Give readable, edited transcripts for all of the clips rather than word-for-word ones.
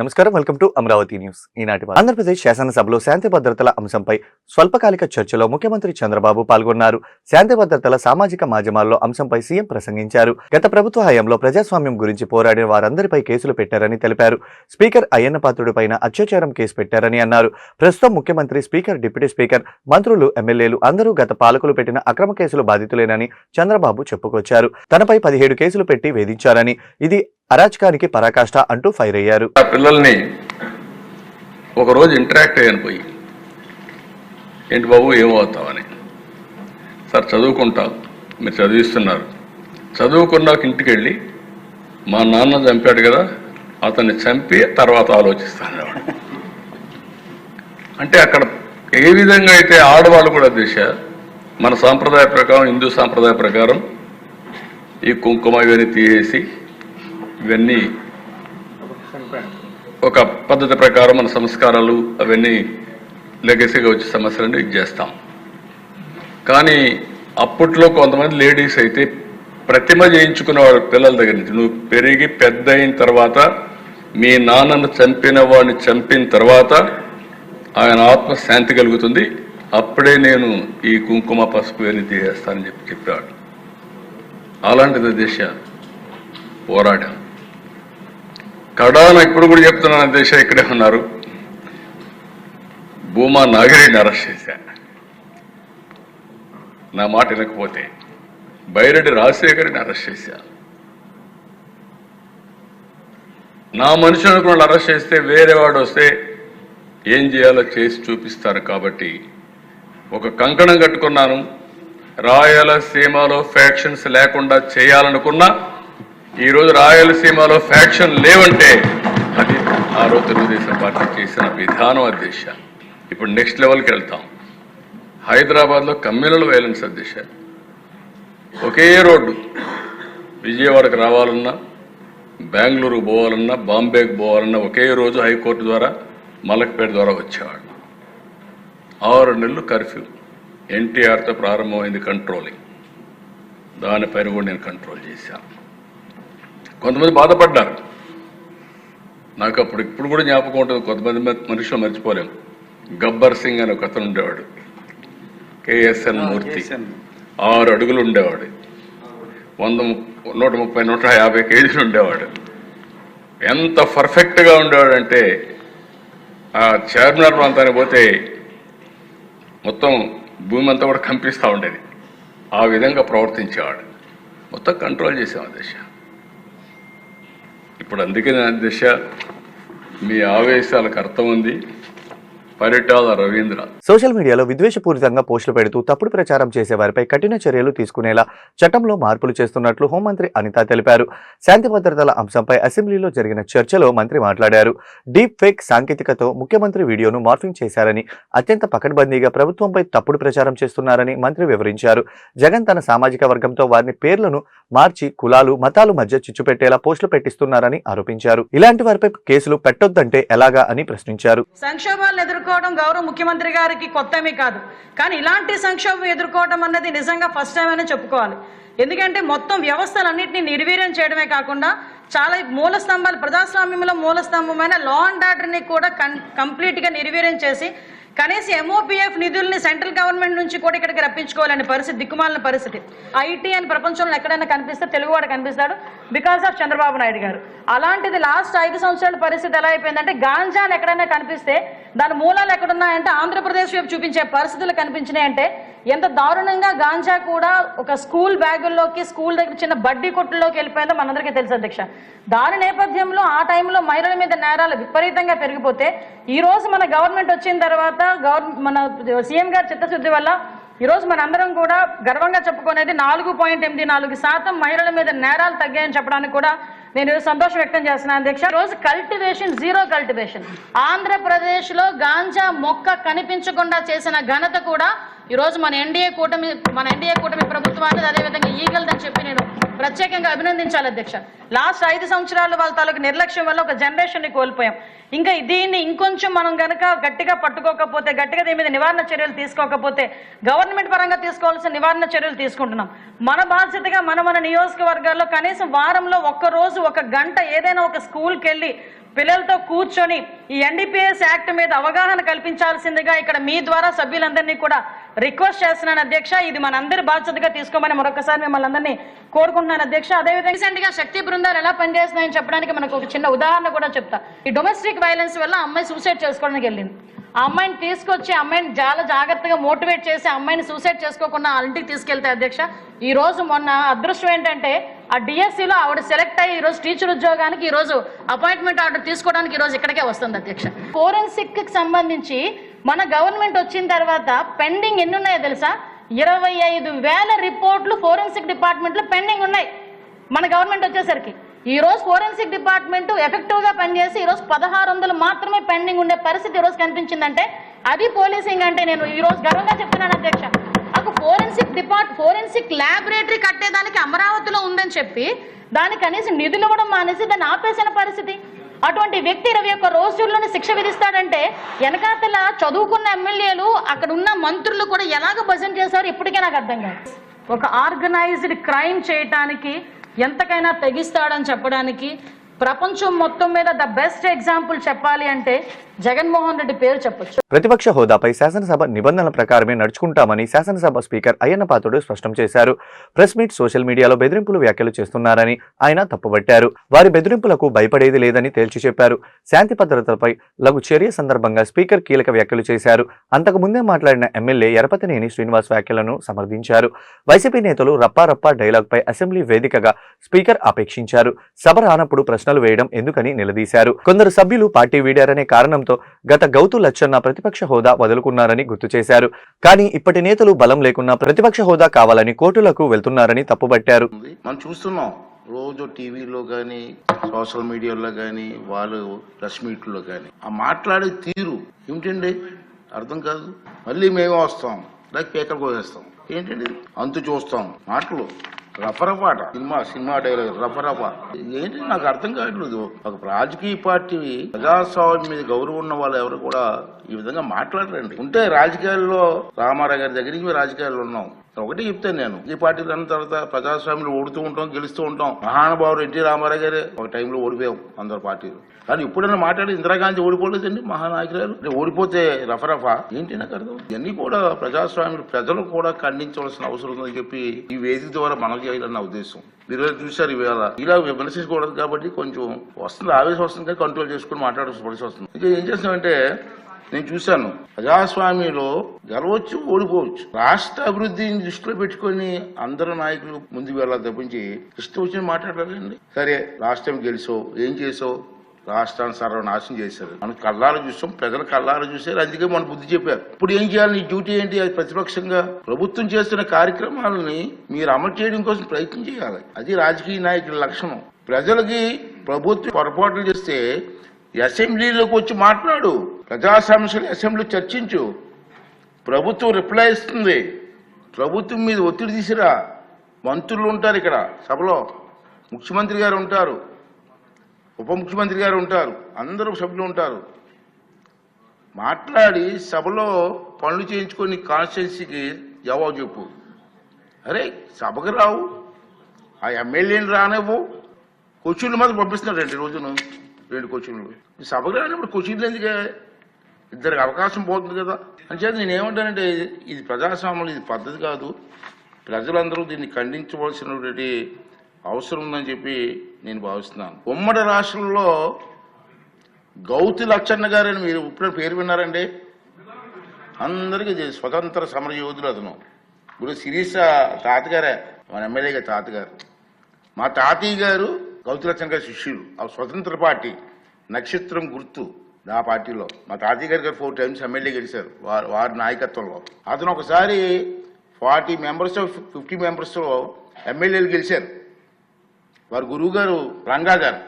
నమస్కారం, welcome to Amaravati news. ఈనాటి ఆంధ్రప్రదేశ్ శాసనసభలో శాంతి భద్రతల అంశంపై స్వల్పకాలిక చర్చలో ముఖ్యమంత్రి చంద్రబాబు పాల్గొన్నారు. శాంతి భద్రతల సామాజిక మాధ్యమాల్లో అంశంపై సీఎం ప్రసంగించారు. గత ప్రభుత్వ హయాంలో ప్రజాస్వామ్యం గురించి పోరాడిన వారందరిపై కేసులు పెట్టారని తెలిపారు. స్పీకర్ అయ్యన్న పాత్రుడి పైన అత్యాచారం కేసు పెట్టారని అన్నారు. ప్రస్తుతం ముఖ్యమంత్రి, స్పీకర్, డిప్యూటీ స్పీకర్, మంత్రులు, ఎమ్మెల్యేలు అందరూ గత పాలకులు పెట్టిన అక్రమ కేసులు బాధితులేనని చంద్రబాబు చెప్పుకొచ్చారు. తనపై 17 కేసులు పెట్టి వేధించారని, ఇది అరాచకానికి పరాకాష్ట అంటూ ఫైర్ అయ్యారు. పిల్లల్ని ఒకరోజు ఇంటరాక్ట్ అయ్యాను, పోయి ఏంటి బాబు ఏమవుతావని. సార్ చదువుకుంటాం, మీరు చదివిస్తున్నారు, చదువుకున్నాక ఇంటికి వెళ్ళి మా నాన్న చంపాడు కదా, అతన్ని చంపి తర్వాత ఆలోచిస్తాను. అంటే అక్కడ ఏ విధంగా అయితే ఆడవాళ్ళు కూడా దిశ మన సాంప్రదాయ ప్రకారం, హిందూ సాంప్రదాయ ప్రకారం ఈ కుంకుమ ఇవన్నీ తీసేసి ఇవన్నీ ఒక పద్ధతి ప్రకారం మన సంస్కారాలు అవన్నీ లెగసీగా వచ్చే సమస్యలను ఇది చేస్తాం. కానీ అప్పట్లో కొంతమంది లేడీస్ అయితే ప్రతిమ చేయించుకునే వాళ్ళ పిల్లల దగ్గర నుంచి, నువ్వు పెరిగి పెద్ద అయిన తర్వాత మీ నాన్నను చంపిన వాడిని చంపిన తర్వాత ఆయన ఆత్మ శాంతి కలుగుతుంది, అప్పుడే నేను ఈ కుంకుమ పసుపు అని తీసేస్తానని చెప్పాడు. అలాంటిది దిశ పోరాడాం. కడాన ఇప్పుడు కూడా చెప్తున్నాను, దిశ ఇక్కడే ఉన్నారు, భూమా నాగిరెడ్డిని అరెస్ట్ చేశా. నా మాట వినకపోతే బైరెడ్డి రాజశేఖర్ని అరెస్ట్ చేశా. నా మనిషి అనుకున్న అరెస్ట్ చేస్తే వేరే వాడు వస్తే ఏం చేయాలో చేసి చూపిస్తారు. కాబట్టి ఒక కంకణం కట్టుకున్నాను, రాయలసీమలో ఫ్యాక్షన్స్ లేకుండా చేయాలనుకున్నా. ఈరోజు రాయలసీమలో ఫ్యాక్షన్ లేవంటే అది ఆ రోజు తెలుగుదేశం పార్టీ చేసిన విధానం అధ్యక్ష. ఇప్పుడు నెక్స్ట్ లెవెల్కి వెళ్తాం. హైదరాబాద్లో కమ్యూనల్ వైలెన్స్ అధ్యక్ష. ఒకే రోడ్డు విజయవాడకు రావాలన్నా, బెంగళూరుకు పోవాలన్నా, బాంబేకి పోవాలన్నా ఒకే రోజు హైకోర్టు ద్వారా మలక్పేట ద్వారా వచ్చేవాడు. 6 నెలలు కర్ఫ్యూ ఎన్టీఆర్తో ప్రారంభమైంది కంట్రోలింగ్. దానిపైన కూడా నేను కంట్రోల్ చేశాను. కొంతమంది బాధపడ్డారు, నాకు అప్పుడు ఇప్పుడు కూడా జ్ఞాపకం ఉంటుంది. కొంతమంది మనుషులు మర్చిపోలేము. గబ్బర్ సింగ్ అని ఒక అతను ఉండేవాడు, కేఎస్ఎన్ మూర్తి, 6 అడుగులు ఉండేవాడు, 130, 150 కేజీలు ఉండేవాడు. ఎంత పర్ఫెక్ట్గా ఉండేవాడు అంటే ఆ చార్మినార్ ప్రాంతానికి పోతే మొత్తం భూమి అంతా కూడా కంపిస్తూ ఉండేది. ఆ విధంగా ప్రవర్తించేవాడు. మొత్తం కంట్రోల్ చేసాం దిశ. ఇప్పుడు అందుకే నా దిశ మీ ఆవేశాలకు అర్థం ఉంది. పరిటాల రవీంద్ర సోషల్ మీడియాలో విద్వేషపూరితంగా పోస్టులు పెడుతూ తప్పుడు ప్రచారం చేసే వారిపై కఠిన చర్యలు తీసుకునేలా చట్టంలో మార్పులు చేస్తున్నట్లు హోంమంత్రి అనిత తెలిపారు. శాంతి భద్రతల అంశంపై అసెంబ్లీలో జరిగిన చర్చలో మంత్రి మాట్లాడారు. డీప్ ఫేక్ సాంకేతికతో ముఖ్యమంత్రి వీడియోను మార్ఫింగ్ చేశారని, అత్యంత పకడ్బందీగా ప్రభుత్వంపై తప్పుడు ప్రచారం చేస్తున్నారని మంత్రి వివరించారు. జగన్ తన సామాజిక వర్గంతో వారిని పేర్లను మార్చి కులాలు, మతాలు మధ్య చిచ్చు పెట్టేలా పోస్టులు పెట్టిస్తున్నారని ఆరోపించారు. ఇలాంటి వారిపై కేసులు పెట్టొద్దంటే ఎలాగా అని ప్రశ్నించారు. గౌరవ ముఖ్యమంత్రి గారికి కొత్తమీ కాదు, కానీ ఇలాంటి సంక్షోభం ఎదుర్కోవడం అన్నది నిజంగా ఫస్ట్ టైం అని చెప్పుకోవాలి. ఎందుకంటే మొత్తం వ్యవస్థలన్నింటినీ నిర్వీర్యం చేయడమే కాకుండా చాలా మూల స్తంభాలు, ప్రజాస్వామ్యంలో మూల స్తంభమైన లా అండ్ ఆర్డర్ని కూడా కంప్లీట్గా నిర్వీర్యం చేసి కనీసం MOPF నిధుల్ని సెంట్రల్ గవర్నమెంట్ నుంచి కూడా ఇక్కడికి రప్పించుకోవాలని పరిస్థితి, దిక్కుమాలిన పరిస్థితి. ఐటీ అని ప్రపంచంలో ఎక్కడైనా కనిపిస్తే తెలుగువాడు కనిపిస్తాడు, బికాస్ ఆఫ్ చంద్రబాబు నాయుడు గారు. అలాంటిది లాస్ట్ 5 సంవత్సరాల పరిస్థితి ఎలా అయిపోయిందంటే, గాంజాని ఎక్కడైనా కనిపిస్తే దాని మూలాలు ఎక్కడున్నాయంటే ఆంధ్రప్రదేశ్ వైపు చూపించే పరిస్థితులు కనిపించినాయంటే ఎంత దారుణంగా గాంజా కూడా ఒక స్కూల్ బ్యాగుల్లోకి, స్కూల్ దగ్గర చిన్న బడ్డీ కొట్టుల్లోకి వెళ్ళిపోయిందో మనందరికీ తెలుసు అధ్యక్ష. దాని నేపథ్యంలో ఆ టైంలో మహిళల మీద నేరాలు విపరీతంగా పెరిగిపోతే ఈ రోజు మన గవర్నమెంట్ వచ్చిన తర్వాత మన సీఎం గారి చిత్తశుద్ధి వల్ల ఈరోజు మనందరం కూడా గర్వంగా చెప్పుకునేది 4.84% మహిళల మీద నేరాలు తగ్గాయని చెప్పడానికి కూడా నేను సంతోషం వ్యక్తం చేస్తున్నాను అధ్యక్ష. రోజు కల్టివేషన్, జీరో కల్టివేషన్. ఆంధ్రప్రదేశ్లో గాంజా మొక్క కనిపించకుండా చేసిన ఘనత కూడా ఈరోజు మన ఎన్డీఏ కూటమి ప్రభుత్వానికి, అదేవిధంగా ఈగల్దని చెప్పి నేను ప్రత్యేకంగా అభినందించాలి అధ్యక్ష. లాస్ట్ 5 సంవత్సరాలు వాళ్ళ తాలూకు నిర్లక్ష్యం వల్ల ఒక జనరేషన్ ని కోల్పోయాం. ఇంకా దీన్ని ఇంకొంచెం మనం గనక గట్టిగా పట్టుకోకపోతే, గట్టిగా దీని మీద నివారణ చర్యలు తీసుకోకపోతే, గవర్నమెంట్ పరంగా తీసుకోవాల్సిన నివారణ చర్యలు తీసుకుంటున్నాం. మన బాధ్యతగా మన నియోజకవర్గాల్లో కనీసం వారంలో ఒక్క రోజు 1 గంట ఏదైనా ఒక స్కూల్కి వెళ్ళి పిల్లలతో కూర్చొని ఈ ఎన్డీపీఎస్ యాక్ట్ మీద అవగాహన కల్పించాల్సిందిగా ఇక్కడ మీ ద్వారా సభ్యులందరినీ కూడా రిక్వెస్ట్ చేస్తున్నాను అధ్యక్ష. ఇది మనందరి బాధ్యతగా తీసుకోమని మరొకసారి మిమ్మల్ని అందరినీ కోరుకుంటున్నాను అధ్యక్ష. అదేవిధంగా రీసెంట్ గా శక్తి బృందాలు ఎలా పనిచేస్తున్నాయని చెప్పడానికి మనకు ఒక చిన్న ఉదాహరణ కూడా చెప్తా. ఈ డొమెస్టిక్ వైలెన్స్ వల్ల అమ్మాయి సూసైడ్ చేసుకోవడానికి వెళ్ళింది. ఆ అమ్మాయిని తీసుకొచ్చి అమ్మాయిని చాలా జాగ్రత్తగా మోటివేట్ చేసి అమ్మాయిని సూసైడ్ చేసుకోకుండా వాళ్ళ ఇంటికి తీసుకెళ్తే అధ్యక్ష, ఈ రోజు మొన్న అదృష్టం ఏంటంటే ఆ డిఎస్సిలో ఆవిడ సెలెక్ట్ అయ్యి ఈ రోజు టీచర్ ఉద్యోగానికి ఈ రోజు అపాయింట్మెంట్ ఆర్డర్ తీసుకోవడానికి ఈ రోజు ఇక్కడికే వస్తుంది అధ్యక్ష. ఫోరెన్సిక్ కి సంబంధించి మన గవర్నమెంట్ వచ్చిన తర్వాత పెండింగ్ ఎన్ని ఉన్నాయో తెలుసా? 25,000 రిపోర్ట్లు ఫోరెన్సిక్ డిపార్ట్మెంట్ లో పెండింగ్ ఉన్నాయి. మన గవర్నమెంట్ వచ్చేసరికి ఈ రోజు ఫోరెన్సిక్ డిపార్ట్మెంట్ ఎఫెక్టివ్ గా పనిచేసి ఈ రోజు 1600 మాత్రమే పెండింగ్ ఉండే పరిస్థితి ఈ రోజు కనిపించిందంటే అది పోలీసింగ్ అంటే నేను ఈ రోజు గర్వంగా చెప్తున్నాను అధ్యక్ష. నాకు ఫోరెన్సిక్ ల్యాబొరేటరీ కట్టేదానికి అమరావతిలో ఉందని చెప్పి దానికి కనీసం నిధులు ఇవ్వడం మానేసి దాన్ని ఆపేసిన పరిస్థితి. అటువంటి వ్యక్తి 21 రోజుల్లోనే శిక్ష విధిస్తాడంటే వెనకాతల చదువుకున్న ఎమ్మెల్యేలు అక్కడ ఉన్న మంత్రులు కూడా ఎలాగ భజన చేశారో ఇప్పటికే నాకు అర్థం కాదు. ఒక ఆర్గనైజ్డ్ క్రైమ్ చేయటానికి ఎంతకైనా తెగిస్తాడని చెప్పడానికి ప్రపంచం మొత్తం మీద ద బెస్ట్ ఎగ్జాంపుల్ చెప్పాలి అంటే జగన్మోహన్ రెడ్డి పేరు చెప్పొచ్చు. ప్రతిపక్ష హోదాపై శాసనసభ నిబంధనల ప్రకారమే నడుచుకుంటామని శాసనసభ స్పీకర్ అయ్యన్న పాత్రుడు స్పష్టం చేశారు. ప్రెస్ మీట్, సోషల్ మీడియాలో బెదిరింపులు వ్యాఖ్యలు చేస్తున్నారని ఆయన తప్పుబట్టారు. వారి బెదిరింపులకు భయపడేది లేదని తేల్చి చెప్పారు. శాంతి భద్రతలపై లఘు చర్య సందర్భంగా స్పీకర్ కీలక వ్యాఖ్యలు చేశారు. అంతకు ముందే మాట్లాడిన ఎమ్మెల్యే ఎరపతినేని శ్రీనివాస్ వ్యాఖ్యలను సమర్థించారు. వైసీపీ నేతలు రప్పారప్పా డైలాగ్పై అసెంబ్లీ వేదికగా స్పీకర్ ఆపేక్షించారు. సభ రానప్పుడు ప్రశ్నలు వేయడం ఎందుకని నిలదీశారు. కొందరు సభ్యులు పార్టీ వీడారనే కారణంతో గత గౌతు లచ్చన్న ప్రతిపక్ష హోదా వదులుకున్నారని గుర్తు చేశారు. కానీ ఇప్పటి నేతలు బలం లేకున్నా ప్రతిపక్ష హోదా కావాలని కోర్టులకు వెళ్తున్నారని తప్పుబట్టారు. మనం చూస్తున్నాం రోజు టీవీలో కానీ సోషల్ మీడియాలో కానీ వాళ్ళు ప్రెస్ మీట్లో కానీ ఆ మాట్లాడే తీరు ఏమిటండి అర్థం కాదు. మళ్ళీ మేమే వస్తాం లేక పేకర్ కోసేస్తాం ఏంటండి అంతు చూస్తాం మాటలు రఫరపాట సినిమా డైలాగ్ రఫరపా ఏంటి నాకు అర్థం కావట్లేదు. ఒక రాజకీయ పార్టీ ప్రజాస్వామ్యం మీద గౌరవం ఉన్న వాళ్ళు ఎవరు కూడా ఈ విధంగా మాట్లాడరండి. ఉంటే రాజకీయాల్లో రామారావు గారి దగ్గర నుంచి రాజకీయాల్లో ఉన్నాం. ఒకటి చెప్తాను నేను, ఈ పార్టీలు అన్న తర్వాత ప్రజాస్వామ్యంలో ఓడుతూ ఉంటాం, గెలుస్తూ ఉంటాం. మహానుభావుడు ఎన్టీ రామారావు గారే ఒక టైంలో ఓడిపోయాం అందరు పార్టీలు. కానీ ఇప్పుడైనా మాట్లాడి ఇందిరాగాంధీ ఓడిపోలేదండి మహానాయకురాలు. ఓడిపోతే రఫరఫా ఏంటి నాకు అర్థం. ఇవన్నీ కూడా ప్రజాస్వామ్యం ప్రజలు కూడా ఖండించవలసిన అవసరం ఉందని చెప్పి ఈ వేదిక ద్వారా మనకు చేయాలని నా ఉద్దేశం. మీరు చూశారు ఇవాళ ఇలా విమర్శించకూడదు కాబట్టి కొంచెం వస్తుంది, ఆవేశం వస్తుంది కానీ కంట్రోల్ చేసుకుని మాట్లాడాల్సి వస్తుంది. ఇక ఏం చేస్తామంటే నేను చూశాను ప్రజాస్వామ్యంలో గెలవచ్చు ఓడిపోవచ్చు. రాష్ట్ర అభివృద్ధిని దృష్టిలో పెట్టుకుని అందరు నాయకులు ముందుకు వెళ్ళాలి తప్పించి ఇష్టం వచ్చి మాట్లాడాలండి. సరే రాష్ట్రం గెలిచావు, ఏం చేసావు, రాష్ట్రాన్ని సర్వనాశనం చేశారు. మనం కళ్ళారా చూసాం, ప్రజలు కళ్ళారా చూశారు, అందుకే మన బుద్ధి చెప్పారు. ఇప్పుడు ఏం చేయాలి, నీ డ్యూటీ ఏంటి? అది ప్రతిపక్షంగా ప్రభుత్వం చేస్తున్న కార్యక్రమాలని మీరు అమలు చేయడం కోసం ప్రయత్నం చేయాలి. అది రాజకీయ నాయకుల లక్షణం. ప్రజలకి ప్రభుత్వం పొరపాట్లు చేస్తే అసెంబ్లీలోకి వచ్చి మాట్లాడు, ప్రజా సమస్యలు అసెంబ్లీ చర్చించు, ప్రభుత్వం రిప్లై ఇస్తుంది, ప్రభుత్వం మీద ఒత్తిడి తీసిరా. మంత్రులు ఉంటారు ఇక్కడ సభలో, ముఖ్యమంత్రి గారు ఉంటారు, ఉప ముఖ్యమంత్రి గారు ఉంటారు, అందరూ సభ్యులు ఉంటారు. మాట్లాడి సభలో పనులు చేయించుకొని కాన్స్టిట్యున్సీకి జవాబు చెప్పు. అరే సభకు రావు, ఆ ఎమ్మెల్యేని రానివ్వు, కొచ్చుళ్ళు మాత్రం పంపిస్తున్నారండి రోజును 2 కొచ్చుళ్ళు. సభకు రానిప్పుడు కొచ్చుళ్ళు ఎందుకే, ఇద్దరికి అవకాశం పోతుంది కదా. అంచేత నేనేమంటానంటే ఇది ప్రజాస్వామ్యం, ఇది పద్ధతి కాదు. ప్రజలందరూ దీన్ని ఖండించవలసినటువంటి అవసరం ఉందని చెప్పి నేను భావిస్తున్నాను. ఉమ్మడి రాష్ట్రంలో గౌతు లచ్చన్న గారని మీరు ఇప్పుడు పేరు విన్నారండి? అందరికీ స్వతంత్ర సమర యోధులు అతను. ఇప్పుడు శిరీష తాతగారే మన ఎమ్మెల్యే గారి తాతగారు. మా తాతయ్య గారు గౌతు లచ్చన్న గారి శిష్యులు. ఆ స్వతంత్ర పార్టీ నక్షత్రం గుర్తు ఆ పార్టీలో మా తాతయ్య గారు 4 టైమ్స్ ఎమ్మెల్యే గెలిచారు వారి నాయకత్వంలో. అతను ఒకసారి 40 మెంబర్స్ 50 మెంబర్స్ ఎమ్మెల్యేలు గెలిచారు. వారి గురువు గారు రంగా గారు.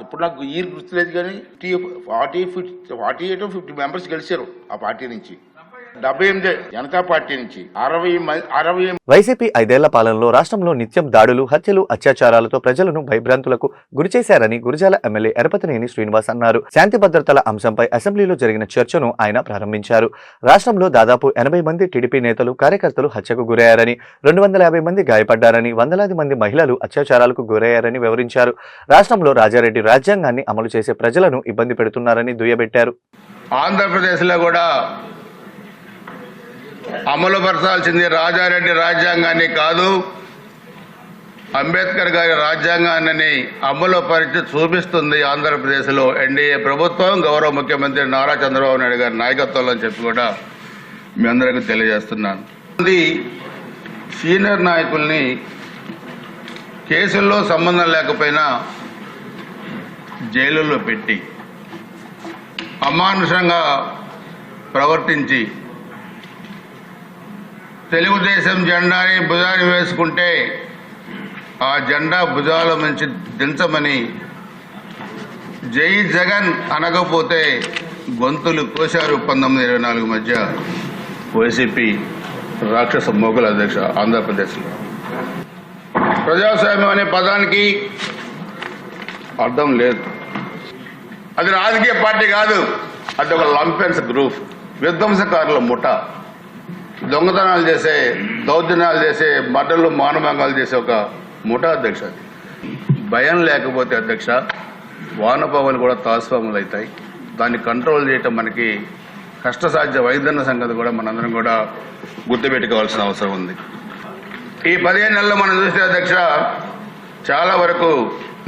ఇప్పుడు నాకు ఇయర్ గుర్తులేదు కానీ 48 50 మెంబర్స్ గెలిచారు ఆ పార్టీ నుంచి. 78 జనతా పార్టీ నుంచి 60 వైసీపీ 5 ఏళ్ల పాలనలో రాష్ట్రంలో నిత్యం దాడులు, హత్యలు, అత్యాచారాలతో ప్రజలను భయభ్రాంతులకు గురిచేశారని గురజాల ఎమ్మెల్యే ఎరపతినేని శ్రీనివాస్ అన్నారు. శాంతి భద్రతల అంశంపై అసెంబ్లీలో జరిగిన చర్చను ఆయన ప్రారంభించారు. రాష్ట్రంలో దాదాపు 80 మంది టీడీపీ నేతలు, కార్యకర్తలు హత్యకు గురయ్యారని, 250 మంది గాయపడ్డారని, వందలాది మంది మహిళలు అత్యాచారాలకు గురయ్యారని వివరించారు. రాష్ట్రంలో రాజారెడ్డి రాజ్యాంగాన్ని అమలు చేసే ప్రజలను ఇబ్బంది పెడుతున్నారని దుయ్యబట్టారు. ఆంధ్రప్రదేశ్లో కూడా అమలుపరచాల్సింది రాజారెడ్డి రాజ్యాంగాన్ని కాదు, అంబేద్కర్ గారి రాజ్యాంగాన్ని అమలుపరిచి చూపిస్తుంది ఆంధ్రప్రదేశ్లో ఎన్డీఏ ప్రభుత్వం, గౌరవ ముఖ్యమంత్రి నారా చంద్రబాబు నాయుడు గారి నాయకత్వంలో అని చెప్పి కూడా మీ అందరికీ తెలియజేస్తున్నాను. సీనియర్ నాయకుల్ని కేసుల్లో సంబంధం లేకపోయినా జైలులో పెట్టి అమానుషంగా ప్రవర్తించి తెలుగుదేశం జెండాని భుజాన్ని వేసుకుంటే ఆ జెండా భుజాల నుంచి దించమని జై జగన్ అనకపోతే గొంతులు కోశారు 1924 మధ్య వైసీపీ రాక్షస మొఘల్ అధ్యక్ష ఆంధ్రప్రదేశ్లో. ప్రజాస్వామ్యం అనే పదానికి అర్థం లేదు. అది రాజకీయ పార్టీ కాదు, అది ఒక లంపెన్స్ గ్రూప్, విధ్వంసకారుల ముఠ, దొంగతనాలు చేసే, దౌర్జన్యాలు చేసే, మటలు మానభంగాలు చేసే ఒక ముఠా అధ్యక్ష. భయం లేకపోతే అధ్యక్ష వానపాములు కూడా తాస్వాములు అవుతాయి. దాన్ని కంట్రోల్ చేయటం మనకి కష్టసాధ్య వైద్యన్న సంగతి కూడా మనందరం కూడా గుర్తుపెట్టుకోవాల్సిన అవసరం ఉంది. ఈ 15 నెలల్లో మనం చూస్తే అధ్యక్ష చాలా వరకు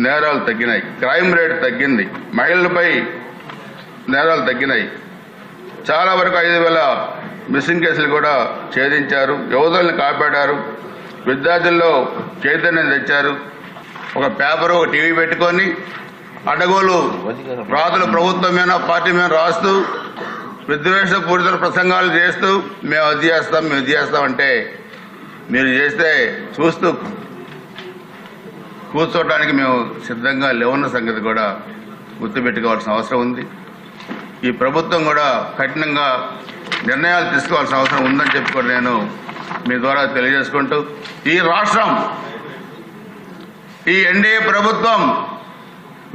నేరాలు తగ్గినాయి, క్రైమ్ రేట్ తగ్గింది, మహిళలపై నేరాలు తగ్గినాయి, చాలా వరకు 5,000 మిస్సింగ్ కేసులు కూడా ఛేదించారు, యువతుల్ని కాపాడారు, విద్యార్థుల్లో చైతన్యం తెచ్చారు. ఒక పేపరు, ఒక టీవీ పెట్టుకొని అడగోలు రాతులు ప్రభుత్వం మీద, పార్టీ మీద రాస్తూ విద్వేషపూరిత ప్రసంగాలు చేస్తూ మేము అది చేస్తాం, మేము ఇది చేస్తాం అంటే మీరు చేస్తే చూస్తూ కూర్చోవడానికి మేము సిద్ధంగా లేవన్న సంగతి కూడా గుర్తుపెట్టుకోవాల్సిన అవసరం ఉంది. ఈ ప్రభుత్వం కూడా కఠినంగా నిర్ణయాలు తీసుకోవాల్సిన అవసరం ఉందని చెప్పి కూడా నేను మీ ద్వారా తెలియజేసుకుంటూ, ఈ రాష్ట్రం ఈ ఎన్డీఏ ప్రభుత్వం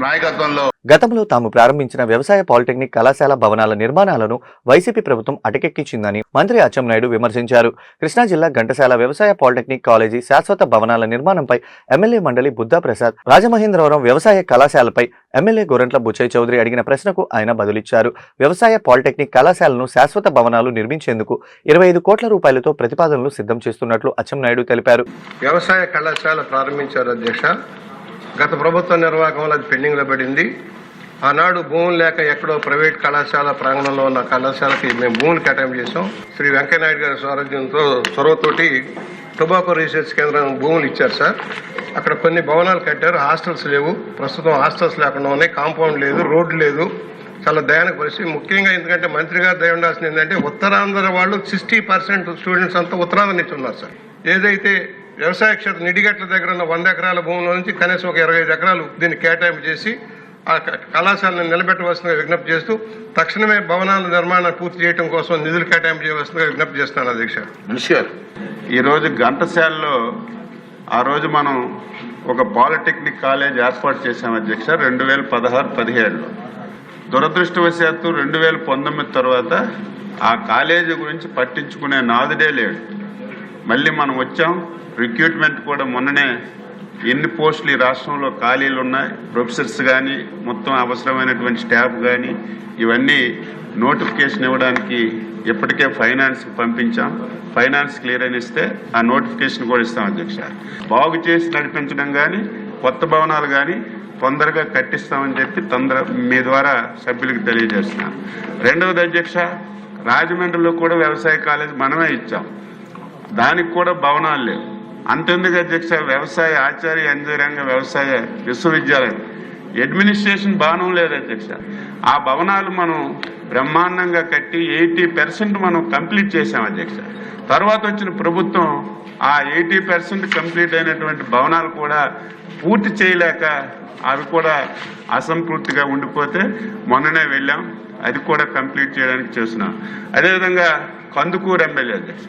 నాయకత్వంలో గతంలో తాము ప్రారంభించిన వ్యవసాయ పాలిటెక్నిక్ కళాశాల భవనాల నిర్మాణాలను వైసీపీ ప్రభుత్వం అటకెక్కించిందని మంత్రి అచ్చెన్నాయుడు విమర్శించారు. కృష్ణా జిల్లా ఘంటసాల వ్యవసాయ పాలిటెక్నిక్ కాలేజీ శాశ్వత భవనాల నిర్మాణంపై ఎమ్మెల్యే మండలి బుద్ధా ప్రసాద్, రాజమహేంద్రవరం వ్యవసాయ కళాశాలపై ఎమ్మెల్యే గోరంట్ల బుచ్చయ్య చౌదరి అడిగిన ప్రశ్నకు ఆయన బదులిచ్చారు. వ్యవసాయ పాలిటెక్నిక్ కళాశాలను శాశ్వత భవనాలు నిర్మించేందుకు 25 కోట్ల రూపాయలతో ప్రతిపాదనలు సిద్ధం చేస్తున్నట్లు అచ్చెన్నాయుడు తెలిపారు. వ్యవసాయ కళాశాల ప్రారంభించారు అధ్యక్ష. గత ప్రభుత్వ నిర్వాహకంలో అది పెండింగ్లో పడింది. ఆనాడు భూములు లేక ఎక్కడో ప్రైవేట్ కళాశాల ప్రాంగణంలో ఉన్న కళాశాలకి మేము భూములు కేటాయింపు చేసాం. శ్రీ వెంకయ్యనాయుడు గారి స్వరాజ్యంతో చొరవతోటి టొబాకో రీసెర్చ్ కేంద్రం భూములు ఇచ్చారు సార్. అక్కడ కొన్ని భవనాలు కట్టారు, హాస్టల్స్ లేవు. ప్రస్తుతం హాస్టల్స్ లేకుండా ఉన్నాయి, కాంపౌండ్ లేదు, రోడ్డు లేదు. చాలా దయానికి పరిస్థితి. ముఖ్యంగా ఎందుకంటే మంత్రి గారు దయ ఉండాల్సింది ఏంటంటే ఉత్తరాంధ్ర వాళ్ళు 60% స్టూడెంట్స్ అంతా ఉత్తరాంధ్ర నుంచి ఉన్నారు సార్. ఏదైతే వ్యవసాయ క్షేత్రం నిడిగట్ల దగ్గర ఉన్న 100 ఎకరాల భూముల నుంచి కనీసం ఒక 25 ఎకరాలు దీన్ని కేటాయింపు చేసి ఆ కళాశాలను నిలబెట్టవలసిందిగా విజ్ఞప్తి చేస్తూ తక్షణమే భవనాల నిర్మాణాన్ని పూర్తి చేయడం కోసం నిధులు కేటాయింపు చేయవలసిందిగా విజ్ఞప్తి చేస్తున్నాను అధ్యక్ష. ఈరోజు ఘంటసాలలో ఆ రోజు మనం ఒక పాలిటెక్నిక్ కాలేజ్ ఏర్పాటు చేశాం అధ్యక్ష 2016-17లో. దురదృష్టవశాత్తు 2019 తర్వాత ఆ కాలేజీ గురించి పట్టించుకునే నాదుడే లేడు. మళ్ళీ మనం వచ్చాం, రిక్రూట్మెంట్ కూడా మొన్ననే ఎన్ని పోస్టులు ఈ రాష్ట్రంలో ఖాళీలు ఉన్నాయి, ప్రొఫెసర్స్ కానీ మొత్తం అవసరమైనటువంటి స్టాఫ్ కానీ ఇవన్నీ నోటిఫికేషన్ ఇవ్వడానికి ఇప్పటికే ఫైనాన్స్ పంపించాం. ఫైనాన్స్ క్లియరెన్స్ ఇస్తే ఆ నోటిఫికేషన్ కూడా ఇస్తాం అధ్యక్ష. బాగు చేసి నడిపించడం కానీ కొత్త భవనాలు కానీ తొందరగా కట్టిస్తామని చెప్పి మీ ద్వారా సభ్యులకు తెలియజేస్తున్నాం. రెండవది అధ్యక్ష, రాజమండ్రిలో కూడా వ్యవసాయ కాలేజ్ మనమే ఇచ్చాం, దానికి కూడా భవనాలు లేవు. అంతెందుకు అధ్యక్ష, వ్యవసాయ ఆచార్య అంజరంగ వ్యవసాయ విశ్వవిద్యాలయం అడ్మినిస్ట్రేషన్ భవనం లేదు అధ్యక్ష. ఆ భవనాలు మనం బ్రహ్మాండంగా కట్టి 80% మనం కంప్లీట్ చేశాం అధ్యక్ష. తర్వాత వచ్చిన ప్రభుత్వం ఆ 80% కంప్లీట్ అయినటువంటి భవనాలు కూడా పూర్తి చేయలేక అవి కూడా అసంపూర్తిగా ఉండిపోతే మొన్ననే వెళ్ళాం, అది కూడా కంప్లీట్ చేయడానికి చేస్తున్నాం. అదేవిధంగా కందుకూరు ఎమ్మెల్యే అధ్యక్ష.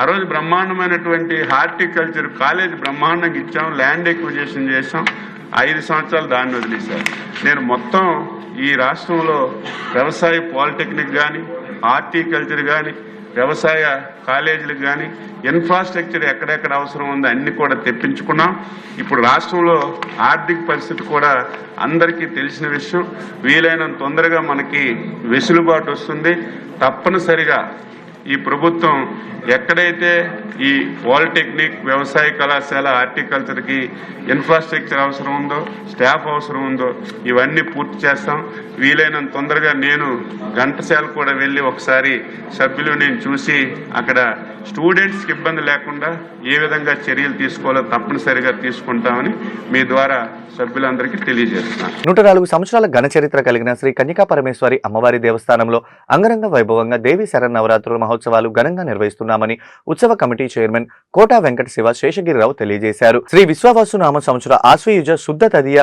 ఆ రోజు బ్రహ్మాండమైనటువంటి హార్టికల్చర్ కాలేజ్ బ్రహ్మాండంగా ఇచ్చాం, ల్యాండ్ ఎక్విజిషన్ చేసాం. 5 సంవత్సరాలు దాన్ని వదిలేశారు. నేను మొత్తం ఈ రాష్ట్రంలో వ్యవసాయ పాలిటెక్నిక్ కానీ, హార్టికల్చర్ కానీ, వ్యవసాయ కాలేజీలకు కానీ ఇన్ఫ్రాస్ట్రక్చర్ ఎక్కడెక్కడ అవసరం ఉందో అన్ని కూడా తెప్పించుకున్నాం. ఇప్పుడు రాష్ట్రంలో ఆర్థిక పరిస్థితి కూడా అందరికీ తెలిసిన విషయం. వీలైనంత తొందరగా మనకి వెసులుబాటు వస్తుంది. తప్పనిసరిగా ఈ ప్రభుత్వం ఎక్కడైతే ఈ పాలిటెక్నిక్, వ్యవసాయ కళాశాల, హార్టికల్చర్కి ఇన్ఫ్రాస్ట్రక్చర్ అవసరం ఉందో, స్టాఫ్ అవసరం ఉందో ఇవన్నీ పూర్తి చేస్తాం. వీలైనంత తొందరగా నేను ఘంటసాల కూడా వెళ్ళి ఒకసారి సభ్యులు నేను చూసి అక్కడ స్టూడెంట్స్కి ఇబ్బంది లేకుండా ఏ విధంగా చర్యలు తీసుకోవాలో తప్పనిసరిగా తీసుకుంటామని మీ ద్వారా సభ్యులందరికీ తెలియజేస్తున్నాను. 104 సంవత్సరాల ఘన చరిత్ర కలిగిన శ్రీ కన్యకా పరమేశ్వరి అమ్మవారి దేవస్థానంలో అంగరంగ వైభవంగా దేవి శరన్నవరాత్రుల మహోత్సవాలు ఘనంగా నిర్వహిస్తున్నామని ఉత్సవ కమిటీ చైర్మన్ కోటా వెంకట శివ శేషగిరిరావు తెలియజేశారు. శ్రీ విశ్వావసు నామ సంవత్సర ఆశ్వయుజ శుద్ధ తదియ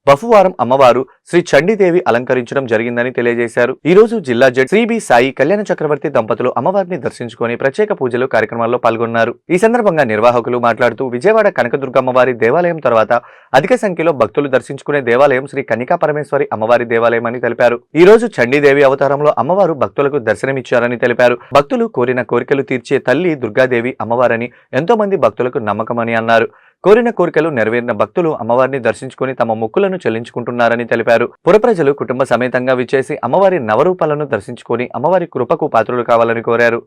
బహువారం అమ్మవారు శ్రీ చండీదేవి అలంకరించడం జరిగిందని తెలియజేశారు. ఈ రోజు జిల్లా జడ్జి శ్రీ బి సాయి కళ్యాణ చక్రవర్తి దంపతులు అమ్మవారిని దర్శించుకొని ప్రత్యేక పూజలు కార్యక్రమాల్లో పాల్గొన్నారు. ఈ సందర్భంగా నిర్వాహకులు మాట్లాడుతూ విజయవాడ కనకదుర్గ అమ్మవారి దేవాలయం తర్వాత అధిక సంఖ్యలో భక్తులు దర్శించుకునే దేవాలయం శ్రీ కన్యకా పరమేశ్వరి అమ్మవారి దేవాలయం అని తెలిపారు. ఈ రోజు చండీదేవి అవతారంలో అమ్మవారు భక్తులకు దర్శనమిచ్చారని తెలిపారు. భక్తులు కోరిన కోరికలు తీర్చే తల్లి దుర్గాదేవి అమ్మవారని ఎంతో మంది భక్తులకు నమ్మకమని అన్నారు. కోరిన కోరికలు నెరవేరిన భక్తులు అమ్మవారిని దర్శించుకుని తమ మొక్కులను చెల్లించుకుంటున్నారని తెలిపారు. పుర ప్రజలు కుటుంబ సమేతంగా విచ్చేసి అమ్మవారి నవరూపాలను దర్శించుకుని అమ్మవారి కృపకు పాత్రులు కావాలని కోరారు.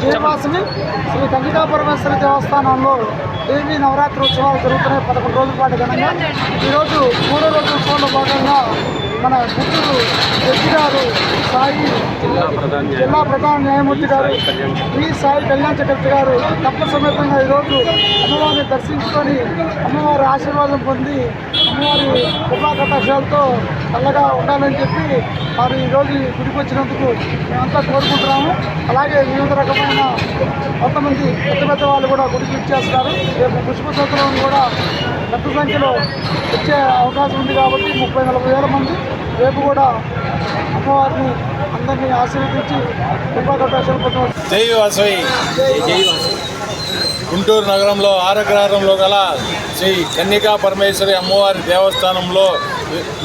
జయవాసవి శ్రీ కన్యకా పరమేశ్వరి దేవస్థానంలో దేవి నవరాత్రి ఉత్సవాలు జరుగుతున్నాయి. 11 రోజుల పాటు ఘనంగా ఈరోజు 3వ రోజు ఉత్సవంలో భాగంగా మన గుంటూరు జడ్జి గారు సాయి జిల్లా ప్రధాన న్యాయమూర్తి గారు శ్రీ సాయి కళ్యాణ చక్రవర్తి గారు తప్ప సమేతంగా ఈరోజు అమ్మవారిని దర్శించుకొని అమ్మవారి ఆశీర్వాదం పొంది అమ్మవారి కృపా కటాక్షాలతో చల్లగా ఉండాలని చెప్పి వారు ఈరోజు గుడికి వచ్చినందుకు మేమంతా కోరుకుంటున్నాము. అలాగే వివిధ రకమైన కొంతమంది పెద్ద వాళ్ళు కూడా గుడికి ఇచ్చేస్తారు. రేపు పుష్పసత్రం కూడా పెద్ద సంఖ్యలో వచ్చే అవకాశం ఉంది కాబట్టి 30-40 వేల మంది రేపు కూడా అమ్మవారిని అందరినీ ఆశీర్వదించి కృపా కటాక్షాలు పొందవచ్చు. జై వాసవి. గుంటూరు నగరంలో ఆరగ్రహారంలో గల శ్రీ కన్యకా పరమేశ్వరి అమ్మవారి దేవస్థానంలో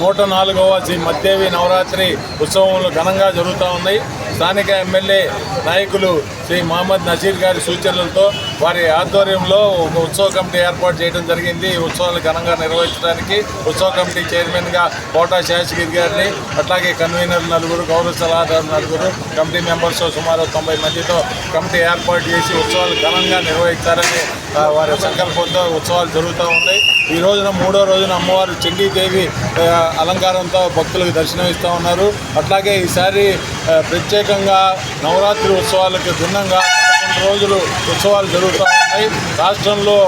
104వ శ్రీ మధ్యదేవి నవరాత్రి ఉత్సవములు ఘనంగా జరుగుతూ ఉన్నాయి. స్థానిక ఎమ్మెల్యే నాయకులు శ్రీ మహమ్మద్ నజీర్ గారి సూచనలతో వారి ఆధ్వర్యంలో ఒక ఉత్సవ కమిటీ ఏర్పాటు చేయడం జరిగింది. ఈ ఉత్సవాలు ఘనంగా నిర్వహించడానికి ఉత్సవ కమిటీ చైర్మన్గా కోటా శేషగిరి గారిని, అట్లాగే కన్వీనర్ 4, గౌరవ సలహాదారు 4, కమిటీ మెంబర్స్ సుమారు 90 మందితో కమిటీ ఏర్పాటు చేసి ఉత్సవాలు ఘనంగా నిర్వహించాలని వారి సంకల్పంతో ఉత్సవాలు జరుగుతూ ఉన్నాయి. ఈ రోజున 3వ రోజున అమ్మవారు చండీదేవి అలంకారంతో భక్తులకు దర్శనమిస్తూ ఉన్నారు. అట్లాగే ఈసారి ప్రత్యేకంగా నవరాత్రి ఉత్సవాలకు భిన్నంగా 11 రోజులు ఉత్సవాలు జరుగుతూ ఉన్నాయి. రాష్ట్రంలో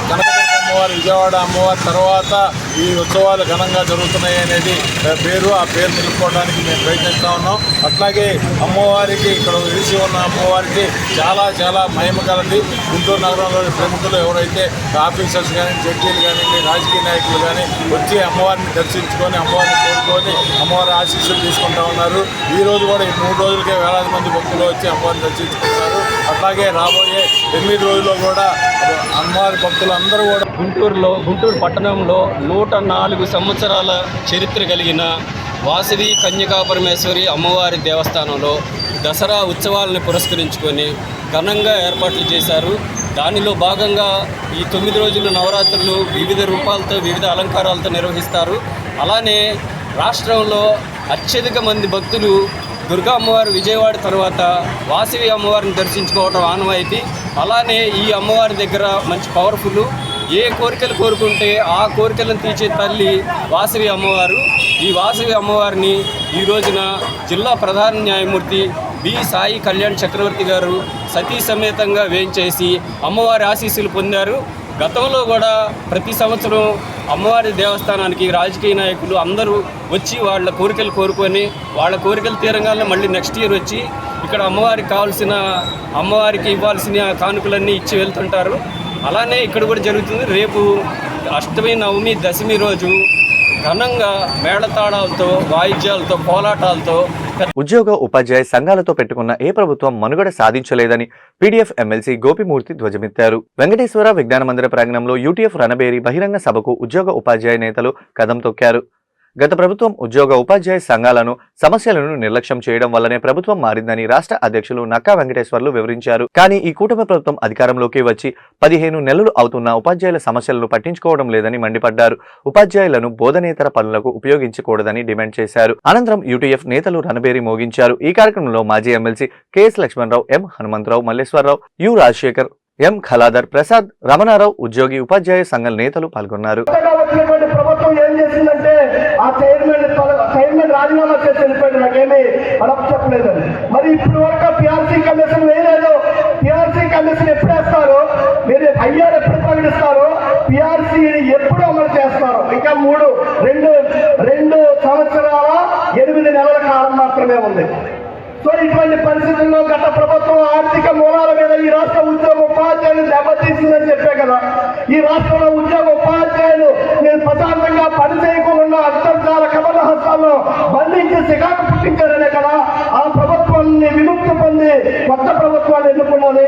కనకదుర్గ అమ్మవారు, విజయవాడ అమ్మవారి తర్వాత ఈ ఉత్సవాలు ఘనంగా జరుగుతున్నాయి అనేది పేరు. ఆ పేరు నిలుపుకోవడానికి మేము ప్రయత్నిస్తూ ఉన్నాం. అట్లాగే అమ్మవారికి ఇక్కడ వెలిసి ఉన్న అమ్మవారికి చాలా చాలా మహిమ కలది. గుంటూరు నగరంలోని ప్రముఖులు ఎవరైతే ఆఫీసర్స్ కానీ, జడ్జీలు కానివ్వండి, రాజకీయ నాయకులు కానీ వచ్చి అమ్మవారిని దర్శించుకొని అమ్మవారిని కోరుకొని అమ్మవారి ఆశీస్సులు తీసుకుంటూ ఉన్నారు. ఈ రోజు కూడా ఈ 3 రోజులకే వేలాది మంది భక్తులు వచ్చి అమ్మవారిని దర్శించుకుంటున్నారు. అట్లాగే రాబోయే 8 రోజుల్లో కూడా అమ్మవారి భక్తులు అందరూ కూడా గుంటూరు పట్టణంలో 104 సంవత్సరాల చరిత్ర కలిగిన వాసవి కన్యకా పరమేశ్వరి అమ్మవారి దేవస్థానంలో దసరా ఉత్సవాలను పురస్కరించుకొని ఘనంగా ఏర్పాట్లు చేశారు. దానిలో భాగంగా ఈ 9 రోజుల నవరాత్రులు వివిధ రూపాలతో, వివిధ అలంకారాలతో నిర్వహిస్తారు. అలానే రాష్ట్రంలో అత్యధిక మంది భక్తులు దుర్గా అమ్మవారు విజయవాడ తర్వాత వాసవి అమ్మవారిని దర్శించుకోవడం ఆనవాయితీ. అలానే ఈ అమ్మవారి దగ్గర మంచి పవర్ఫుల్, ఏ కోరికలు కోరుకుంటే ఆ కోరికలను తీర్చే తల్లి వాసవి అమ్మవారు. ఈ వాసవి అమ్మవారిని ఈ రోజున జిల్లా ప్రధాన న్యాయమూర్తి బి సాయి కళ్యాణ చక్రవర్తి గారు సతీ సమేతంగా వేయించేసి అమ్మవారి ఆశీస్సులు పొందారు. గతంలో కూడా ప్రతి సంవత్సరం అమ్మవారి దేవస్థానానికి రాజకీయ నాయకులు అందరూ వచ్చి వాళ్ళ కోరికలు కోరుకొని వాళ్ళ కోరికలు తీరంగానే మళ్ళీ నెక్స్ట్ ఇయర్ వచ్చి ఇక్కడ అమ్మవారికి ఇవ్వాల్సిన కానుకలన్నీ ఇచ్చి వెళ్తుంటారు. అలానే ఇక్కడ కూడా జరుగుతుంది. రేపు అష్టమి, నవమి, దశమి రోజు ఘనంగా మేళతాళాలతో, వాయిద్యాలతో, కోలాటాలతో ఉద్యోగ ఉపాధ్యాయ సంఘాలతో పెట్టుకున్న ఏ ప్రభుత్వం మనుగడ సాధించలేదని పీడీఎఫ్ ఎమ్మెల్సీ గోపిమూర్తి ధ్వజమెత్తారు. వెంకటేశ్వర విజ్ఞాన మందిర ప్రాంగణంలో యూటీఎఫ్ రణబేరి బహిరంగ సభకు ఉద్యోగ ఉపాధ్యాయ నేతలు కదం తొక్కారు. గత ప్రభుత్వం ఉద్యోగ ఉపాధ్యాయ సంఘాలను సమస్యలను నిర్లక్ష్యం చేయడం వల్లనే ప్రభుత్వం మారిందని రాష్ట్ర అధ్యక్షులు నక్కా వెంకటేశ్వర్లు వివరించారు. కానీ ఈ కూటమి ప్రభుత్వం అధికారంలోకి వచ్చి 15 నెలలు అవుతున్న ఉపాధ్యాయుల సమస్యలను పట్టించుకోవడం లేదని మండిపడ్డారు. ఉపాధ్యాయులను బోధనేతర పనులకు ఉపయోగించకూడదని డిమాండ్ చేశారు. అనంతరం యూటీఎఫ్ నేతలు రణబేరి మోగించారు. ఈ కార్యక్రమంలో మాజీ MLC K S Lakshmanarao, M Hanumantharao, Malleswararao, U Rajasekhar, M Khaladar, Prasad, Ramanarao, ఉద్యోగి ఉపాధ్యాయ సంఘాల నేతలు పాల్గొన్నారు. ప్రభుత్వం ఏం చేసిందంటే ఆ చైర్మన్ రాజీనామా చేసి వెళ్ళిపోయాడు. నాకేమీ అడప్ చెప్పలేదని. మరి ఇప్పుడు వరకు పిఆర్సీ కమిషన్ వేయలేదు. పిఆర్సీ కమిషన్ ఎప్పుడు వేస్తారు? మీరు ఐఆర్ ఎప్పుడు ప్రకటిస్తారు? పిఆర్సీని ఎప్పుడు అమలు చేస్తారు? ఇంకా 2 సంవత్సరాల 8 నెలల కాలం మాత్రమే ఉంది. సో ఇటువంటి పరిస్థితుల్లో గత ప్రభుత్వం ఆర్థిక మూలాల మీద ఈ రాష్ట్ర ఉద్యోగ ఉపాధ్యాయులు దెబ్బతీసిందని చెప్పే కదా. ఈ రాష్ట్రంలో ఉద్యోగ ఉపాధ్యాయులు నేను ప్రశాంతంగా పని చేయకుండా అంతర్జాల కమల హస్తాల్లో బంధించి సిగాకు పుట్టించారనే కదా ఆ ప్రభుత్వాన్ని విముక్తి పొంది కొత్త ప్రభుత్వాన్ని ఎన్నుకున్నది.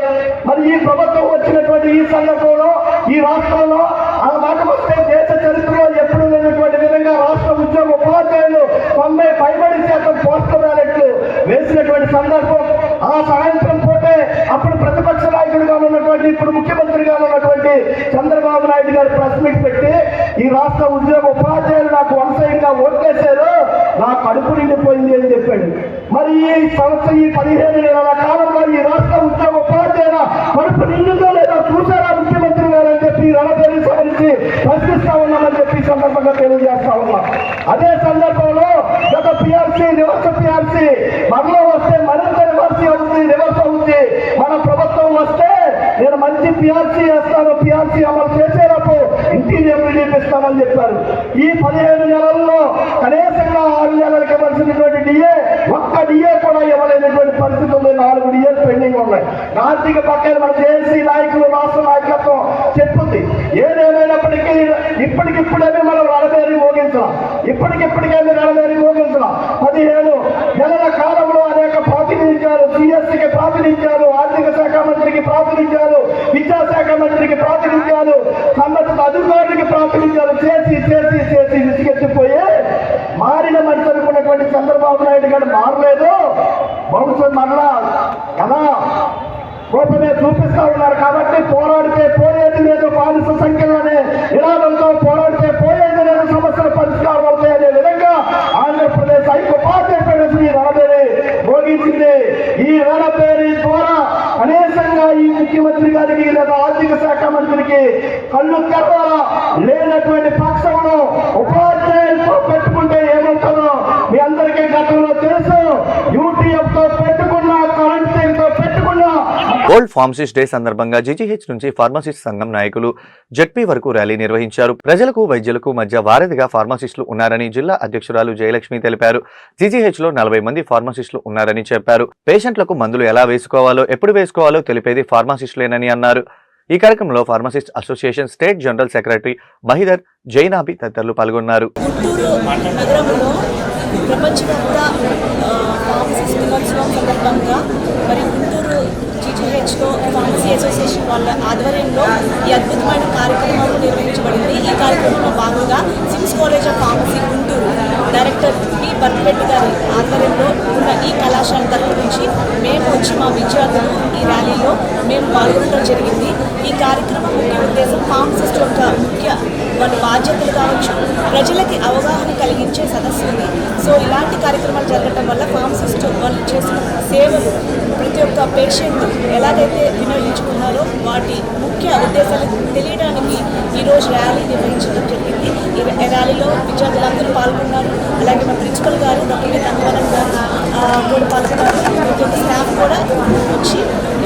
మరి ఈ ప్రభుత్వం వచ్చినటువంటి ఈ సందర్భంలో ఈ రాష్ట్రంలో ఆ మాట వస్తే దేశ చరిత్రలో ఎప్పుడు లేనటువంటి విధంగా రాష్ట్ర ఉద్యోగ ఉపాధ్యాయులు 90% పోస్టల్ బ్యాలెట్లు వేసినటువంటి సందర్భం. ఆ సాయంత్రం పూటే అప్పుడు ప్రతిపక్ష నాయకుడిగా ఉన్నటువంటి ఇప్పుడు ముఖ్యమంత్రిగా ఉన్నటువంటి చంద్రబాబు నాయుడు గారు ప్రెస్ మీట్ పెట్టి ఈ రాష్ట్ర ఉద్యోగ ఉపాధ్యాయులు నాకు వన్ సైడ్ గా ఓట్లేశారు, నా కడుపు నిండిపోయింది అని చెప్పాడు. మరి ఈ సంవత్సరం ఈ 15 నెలల కాలంలో ఈ రాష్ట్ర ఉద్యోగ ఉపాధ్యాయుల కడుపు నిండుతో లేదా చూసారా ముఖ్యమంత్రి గారు అని చెప్పి రణబేరి సభరించి ప్రశ్నిస్తా ఉన్నామని చెప్పి సందర్భంగా తెలియజేస్తా ఉన్నాం. అదే సందర్భంలో గత పిఆర్సీ రివర్స్ పిఆర్సీ మనలో వస్తే మరింత రివర్స్ అవుతుంది. మన ప్రభుత్వం వస్తే నేను మంచి పిఆర్సీ వేస్తాను, పిఆర్సీ అమలు చేసేటప్పుడు ఇంటీరియర్ రిలీఫ్ ఇస్తానని చెప్పారు. ఈ 15 నెలల్లో కనీసంగా 6 నెలలకు ఇవ్వాల్సినటువంటి డిఏ ఒక్క డిఏ కూడా ఇవ్వలేనటువంటి పరిస్థితి ఉంది. 4 డిఏలు పెండింగ్ ఉన్నాయి. ఆర్థిక పక్కన మన జేఏసీ నాయకులు, రాష్ట్ర నాయకత్వం చెప్తుంది. ఏదేమైనప్పటికీ ఇప్పటికిప్పుడేమి మనం రణబేరి మోగించాం. ఇప్పటికిప్పటికేమి రణబేరి మోగించాం. 15 నెలల కాలంలో అనేక ప్రాతినిధ్యాలు, సిఎస్సికి ప్రాతినిధ్యాలు, ఆర్థిక శాఖ మంత్రికి ప్రాతినిధ్యాలు, విద్యాశాఖ మంత్రికి ప్రాతినిధ్యాలు, సంబంధిత అధికారులకి ప్రాతినిధ్యాలు చేసి చేసి చేసి విసిగెత్తిపోయి మారిన మనిషి అనుకున్నటువంటి చంద్రబాబు నాయుడు గారు మారలేదు. భవిష్యత్ మరలా కదా కోపమే చూపిస్తా ఉన్నారు. కాబట్టి పోరాడితే పోయేది లేదు, బానిస సంఖ్యలోనే నినాదంతో పోరాడితే పోయేది లేదు, సమస్యల పరిష్కారం అవుతాయనే విధంగా ఆంధ్రప్రదేశ్ ఐక్యపార్టీ ఫెడరేషన్ ఈ రణబేరి మోగించింది. ఈ రణబేరి ద్వారా కనీసంగా ఈ ముఖ్యమంత్రి గారికి లేదా ఆర్థిక శాఖ మంత్రికి కళ్ళు తెరవాలా లేనటువంటి పక్షంలో ఉపాధ్యాయులతో పెట్టుకుంటే ఏమంటారో మీ అందరికీ గతంలో తెలుసు. యూటీఎఫ్ తో పెట్టుకున్నా, కరెంట్ తో పెట్టుకున్నా. వరల్డ్ ఫార్మసిస్ట్ డే సందర్భంగా జీజీహెచ్ నుంచి ఫార్మసిస్ట్ సంఘం నాయకులు జెడ్పీ వరకు ర్యాలీ నిర్వహించారు. ప్రజలకు వైద్యులకు మధ్య వారధిగా ఫార్మసిస్టులు ఉన్నారని జిల్లా అధ్యక్షురాలు జయలక్ష్మి తెలిపారు. జీజీహెచ్ లో 40 మంది ఫార్మసిస్టులు ఉన్నారని చెప్పారు. పేషెంట్లకు మందులు ఎలా వేసుకోవాలో, ఎప్పుడు వేసుకోవాలో తెలిపేది ఫార్మసిస్టులేనని అన్నారు. ఈ కార్యక్రమంలో pharmacist association state general secretary Mahidhar Zainabi తదితరులు పాల్గొన్నారు. జీజీహెచ్లో ఫార్మసీ అసోసియేషన్ వాళ్ళ ఆధ్వర్యంలో ఈ అద్భుతమైన కార్యక్రమాలు నిర్వహించబడింది. ఈ కార్యక్రమంలో భాగంగా SIMS college of pharmacy Guntur director P Barreddy గారి ఆధ్వర్యంలో ఉన్న ఈ కళాశాల తరఫు నుంచి మేము వచ్చి మా విద్యార్థులు ఈ ర్యాలీలో మేము పాల్గొనడం జరిగింది. ఈ కార్యక్రమం ముఖ్య ఉద్దేశం ఫార్మసిస్ట్ యొక్క ముఖ్య వాళ్ళ బాధ్యతలు కావచ్చు, ప్రజలకి అవగాహన కలిగించే సదస్సు ఉంది. సో ఇలాంటి కార్యక్రమాలు జరగడం వల్ల ఫార్మసిస్ట్ వాళ్ళు చేసిన సేవలు ప్రతి ఒక్క పేషెంట్ ఎలాగైతే వినియోగించుకున్నారో వాటి ముఖ్య ఉద్దేశాలు తెలియడానికి ఈరోజు ర్యాలీ నిర్వహించడం జరిగింది. ఈ ర్యాలీలో విద్యార్థులందరూ పాల్గొన్నారు. అలాగే మా ప్రిన్సిపల్ గారు డాక్టర్ తంగవరం గారు కూడా పాల్గొన్నారు. ప్రతి ఒక్క స్టాఫ్ కూడా వచ్చి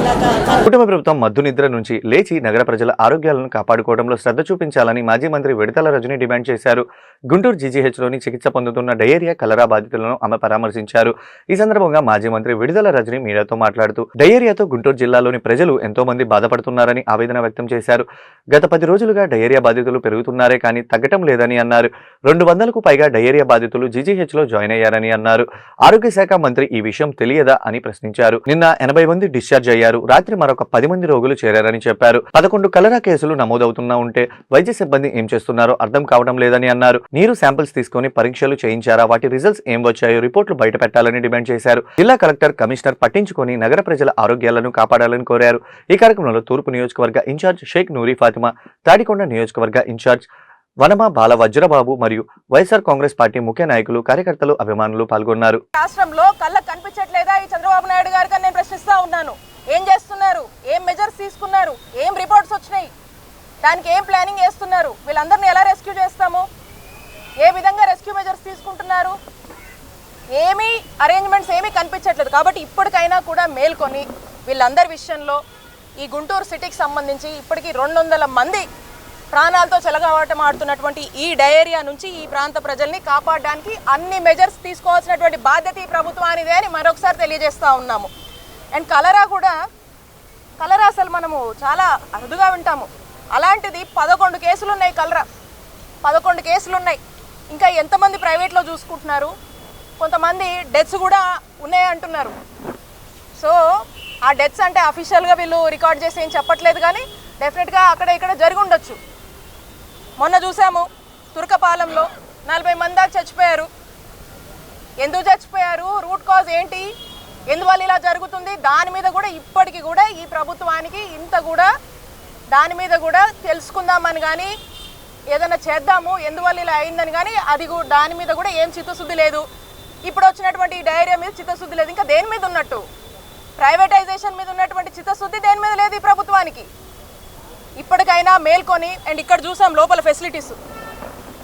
ఇలాగా కుటుంబ ప్రభుత్వం మద్దు నిద్ర నుంచి లేచి నగర ప్రజల ఆరోగ్యాలను కాపాడుకోవడంలో శ్రద్ధ చూపించాలని మాజీ మంత్రి విడతల రజని డిమాండ్ చేశారు. గుంటూరు జీజీహెచ్లోని చికిత్స పొందుతున్న డయేరియా కలరా బాధితులను ఆమె పరామర్శించారు. ఈ సందర్భంగా మాజీ మంత్రి విడుదల రజని మీడియాతో మాట్లాడుతూ డయేరియాతో గుంటూరు జిల్లాలోని ప్రజలు ఎంతో మంది బాధపడుతున్నారని ఆవేదన వ్యక్తం చేశారు. గత 10 రోజులుగా డయేరియా బాధితులు పెరుగుతున్నారే కానీ తగ్గటం లేదని అన్నారు. 200కు పైగా డయేరియా బాధితులు జీజీహెచ్లో జాయిన్ అయ్యారని అన్నారు. ఆరోగ్య శాఖ మంత్రి ఈ విషయం తెలియదా అని ప్రశ్నించారు. నిన్న 80 మంది డిశ్చార్జ్ అయ్యారు. రాత్రి మరొక 10 మంది రోగులు చేరారని చెప్పారు. 11 కలరా కేసులు నమోదవుతున్నా ఉంటే వైద్య సిబ్బంది ఏం చేస్తున్నారో అర్థం కావడం లేదని అన్నారు. నీరు శాంపిల్స్ తీసుకుని పరీక్షలు చేయించారా, వాటి రిజల్ట్స్ ఏం వచ్చాయో రిపోర్టులు బయట పెట్టాలని డిమాండ్ చేశారు. జిల్లా కలెక్టర్, కమిషనర్ పట్టించుకొని నగర ప్రజల ఆరోగ్యాలను కాపాడాలని కోరారు. ఈ కార్యక్రమంలో తూర్పు నియోజకవర్గ ఇన్ఛార్జ్ షేక్ నూరి ఫాతిమా, తాడికొండ నియోజకవర్గ ఇన్ఛార్జ్ వనమ బాల వజ్రబాబు మరియు వైఎస్ఆర్ కాంగ్రెస్ పార్టీ ముఖ్య నాయకులు, కార్యకర్తలు, అభిమానులు పాల్గొన్నారు. రాష్ట్రంలో కళ్ళకు కనిపించట్లేదా ఈ చంద్రబాబు నాయుడు గారికి నేను ప్రశ్నిస్తా ఉన్నాను. ఏం చేస్తున్నారు? ఏం మెజర్స్ తీసుకున్నారు? ఏం రిపోర్ట్స్ వచ్చినాయి? దానికి ఏం ప్లానింగ్ చేస్తున్నారు? వీళ్ళందరినీ ఎలా రెస్క్యూ చేస్తాము? ఏ విధంగా రెస్క్యూ మెజర్స్ తీసుకుంటున్నారు? ఏమీ అరేంజ్మెంట్స్ ఏమీ కనిపించట్లేదు. కాబట్టి ఇప్పటికైనా కూడా మేల్కొని వీళ్ళందరి విషయంలో ఈ గుంటూరు సిటీకి సంబంధించి ఇప్పటికీ 200 మంది ప్రాణాలతో చెలగాటం ఆడుతున్నటువంటి ఈ డయేరియా నుంచి ఈ ప్రాంత ప్రజల్ని కాపాడడానికి అన్ని మెజర్స్ తీసుకోవాల్సినటువంటి బాధ్యత ఈ ప్రభుత్వానిదే అని మరొకసారి తెలియజేస్తూ ఉన్నాము. అండ్ కలరా అసలు మనము చాలా అరుదుగా వింటాము. అలాంటిది 11 కేసులు ఉన్నాయి. కలరా 11 కేసులు ఉన్నాయి. ఇంకా ఎంతమంది ప్రైవేట్లో చూసుకుంటున్నారు? కొంతమంది డెత్స్ కూడా ఉన్నాయి అంటున్నారు. సో ఆ డెత్స్ అంటే అఫీషియల్గా వీళ్ళు రికార్డ్ చేసి ఏం చెప్పట్లేదు, కానీ డెఫినెట్గా అక్కడ ఇక్కడ జరిగి ఉండొచ్చు. మొన్న చూసాము తుర్కపాలెంలో 40 మంది దాకా చచ్చిపోయారు. ఎందుకు చచ్చిపోయారు? రూట్ కాజ్ ఏంటి? ఎందువల్ల ఇలా జరుగుతుంది? దాని మీద కూడా ఇప్పటికీ కూడా ఈ ప్రభుత్వానికి ఇంత కూడా దాని మీద కూడా తెలుసుకుందామని కానీ ఏదైనా చేద్దాము ఎందువల్ల ఇలా అయిందని కానీ దాని మీద కూడా ఏం చిత్తశుద్ధి లేదు. ఇప్పుడు వచ్చినటువంటి ఈ డైరియా మీద చిత్తశుద్ధి లేదు. ఇంకా దేని మీద ఉన్నట్టు? ప్రైవేటైజేషన్ మీద ఉన్నటువంటి చిత్తశుద్ధి దేని మీద లేదు ఈ ప్రభుత్వానికి. ఇప్పటికైనా మేల్కొని, అండ్ ఇక్కడ చూసాం లోపల ఫెసిలిటీస్,